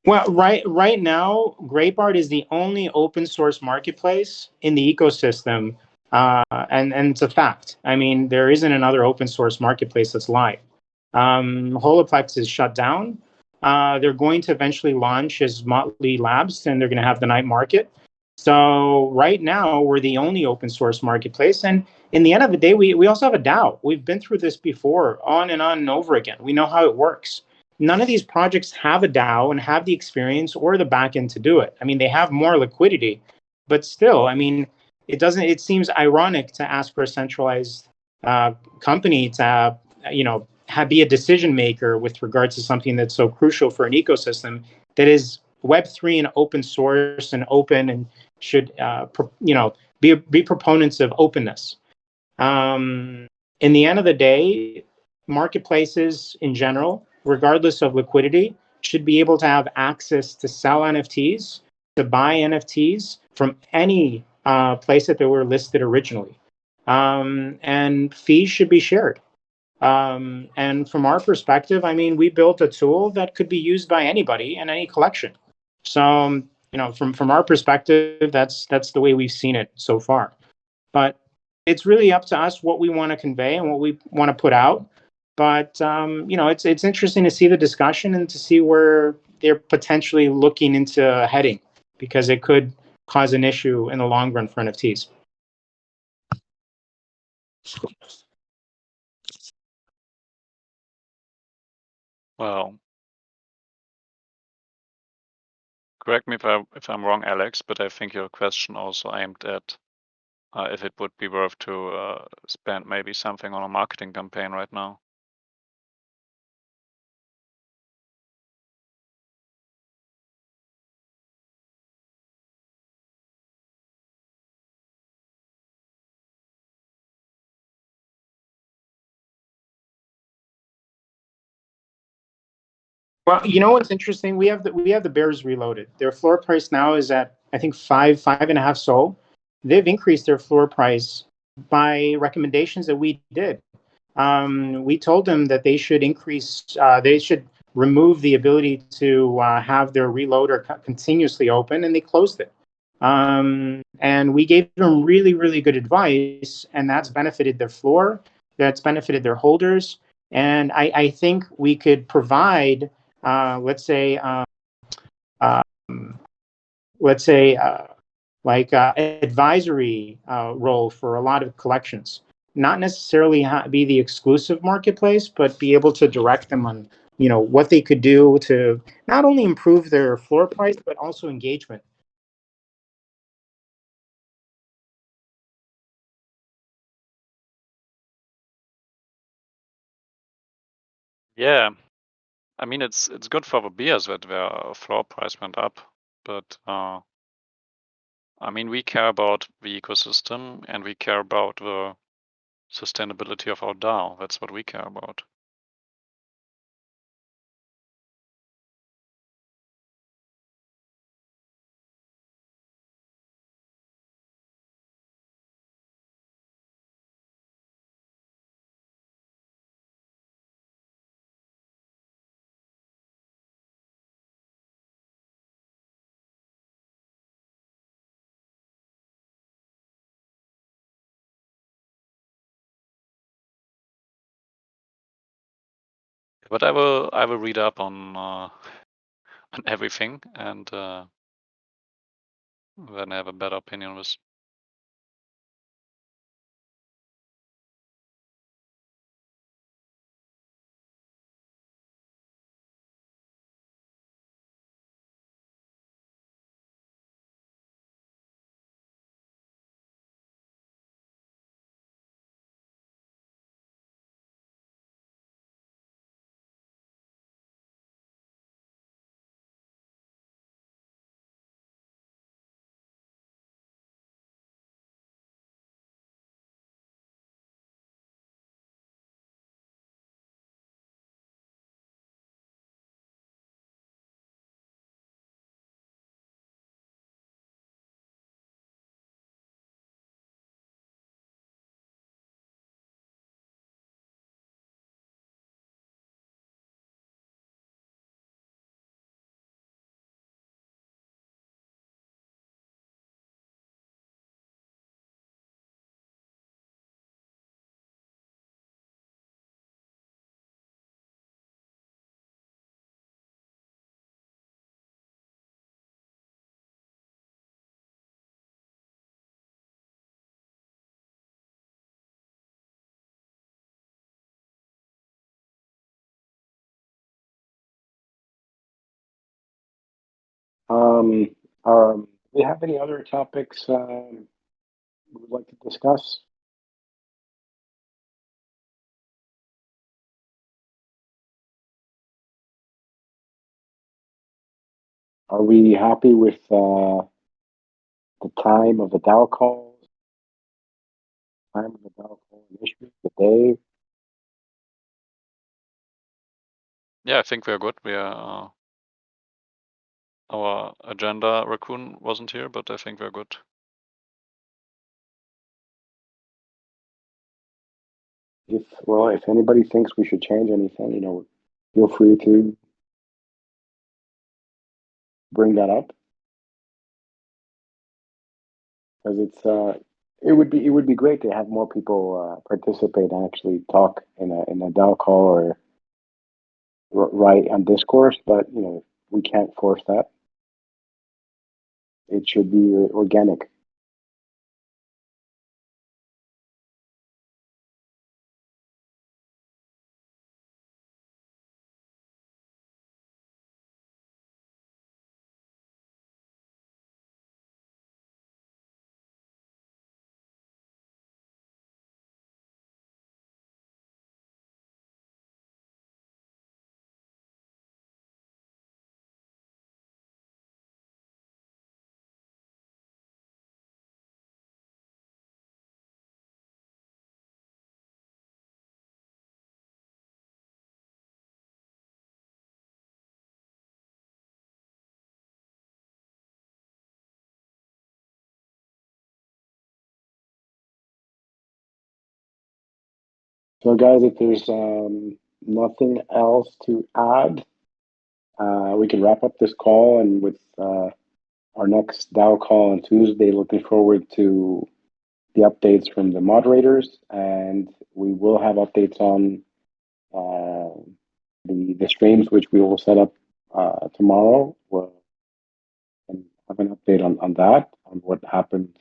Well, right now, Grape Art is the only open source marketplace in the ecosystem, and it's a fact. I mean, there isn't another open source marketplace that's live. Holoplex is shut down. They're going to eventually launch as Motley Labs, and they're going to have the night market. So right now, we're the only open source marketplace. And in the end of the day, we also have a DAO. We've been through this before, on and over again. We know how it works. None of these projects have a DAO and have the experience or the backend to do it. I mean, they have more liquidity, but still, I mean, it seems ironic to ask for a centralized company to, be a decision maker with regards to something that's so crucial for an ecosystem that is Web3 and open source and open, and should, be proponents of openness. In the end of the day, marketplaces in general, regardless of liquidity, should be able to have access to sell NFTs, to buy NFTs from any place that they were listed originally. And fees should be shared. And from our perspective, I mean, we built a tool that could be used by anybody in any collection. So, from our perspective, that's the way we've seen it so far. But it's really up to us what we want to convey and what we want to put out. But it's interesting to see the discussion and to see where they're potentially looking into heading. because it could cause an issue in the long run for NFTs. Well, correct me if I'm wrong, Alex, but I think your question also aimed at if it would be worth to spend maybe something on a marketing campaign right now. Well, you know what's interesting? We have the Bears Reloaded. Their floor price now is at, I think, five and a half SOL. They've increased their floor price by recommendations that we did. We told them that they should they should remove the ability to have their reloader continuously open, and they closed it. And we gave them really, really good advice, and that's benefited their floor, that's benefited their holders. And I think we could provide, let's say, like advisory role for a lot of collections. Not necessarily be the exclusive marketplace, but be able to direct them on, what they could do to not only improve their floor price, but also engagement. Yeah, I mean it's good for the beers that their floor price went up, but I mean we care about the ecosystem and we care about the sustainability of our DAO. That's what we care about. But I will read up on on everything and then I have a better opinion on this. Um, do we have any other topics we would like to discuss? Are we happy with the time of the DAO calls? Time of the DAO call initiative, the day? Yeah, I think we're good. We are our agenda raccoon wasn't here, but I think we're good. If anybody thinks we should change anything, feel free to bring that up. Because it would be great to have more people participate and actually talk in a DAO call or write on discourse, but we can't force that. it should be organic. So, guys, if there's nothing else to add, we can wrap up this call. And with our next DAO call on Tuesday, looking forward to the updates from the moderators, and we will have updates on the streams, which we will set up tomorrow. We'll have an update on that, on what happened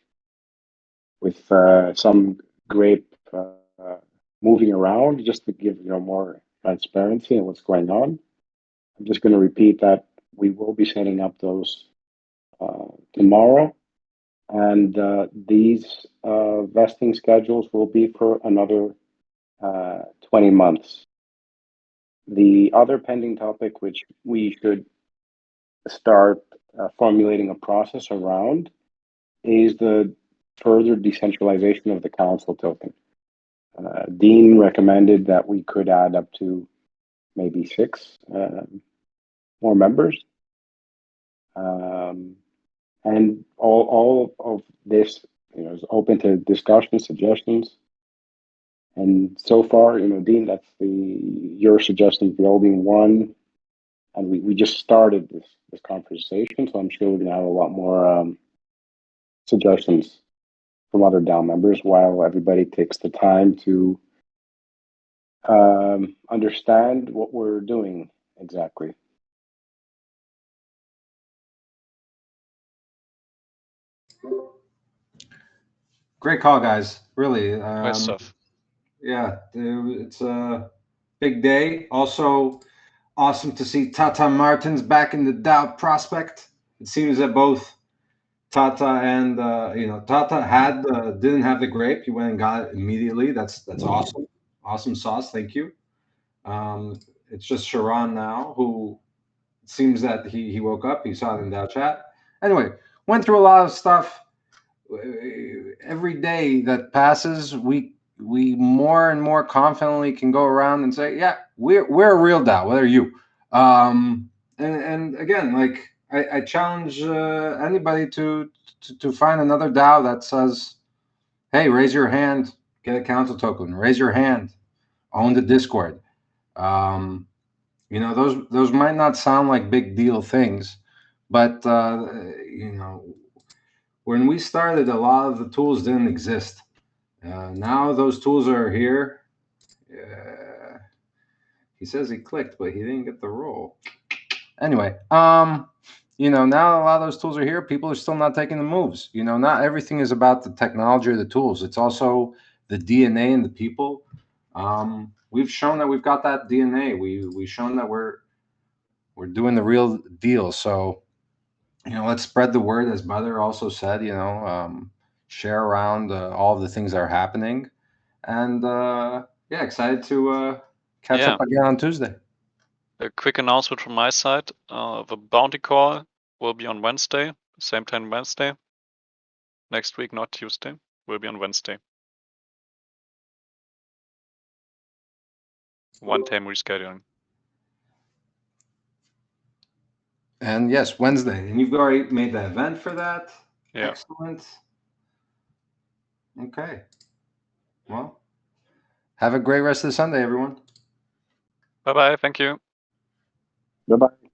with some grape moving around, just to give more transparency on what's going on. I'm just going to repeat that we will be setting up those tomorrow, and these vesting schedules will be for another 20 months. The other pending topic, which we should start formulating a process around, is the further decentralization of the council token. Dean recommended that we could add up to maybe 6 more members. And all of this is open to discussion, suggestions. And so far, Dean, that's your suggestion building one. And we just started this conversation, so I'm sure we're going to have a lot more suggestions from other DAO members while everybody takes the time to understand what we're doing exactly. Great call, guys. Really. Great stuff. Yeah, it's a big day. Also, awesome to see Tata Martins back in the DAO prospect. It seems that both Tata and Tata didn't have the grape. He went and got it immediately. That's awesome. Awesome sauce. Thank you. It's just Sharon now, who it seems that he woke up. He saw it in DAO chat. Anyway, went through a lot of stuff. Every day that passes, we more and more confidently can go around and say, yeah, we're a real DAO. What are you? And again, like I challenge anybody to find another DAO that says, hey, raise your hand, get a council token, raise your hand, own the Discord. Those might not sound like big deal things, but when we started, a lot of the tools didn't exist. Now those tools are here. He says he clicked, but he didn't get the role. Anyway, now a lot of those tools are here. People are still not taking the moves. Not everything is about the technology or the tools. It's also the DNA and the people. We've shown that we've got that DNA. We've shown that we're doing the real deal. So, let's spread the word, as Mother also said. Share around all of the things that are happening, and excited to catch up again on Tuesday. A quick announcement from my side: the bounty call will be on Wednesday, same time Wednesday. Next week, not Tuesday. Will be on Wednesday. One-time rescheduling. And yes, Wednesday. And you've already made the event for that? Yeah. Excellent. Okay. Well, have a great rest of the Sunday, everyone. Bye-bye. Thank you. Bye-bye.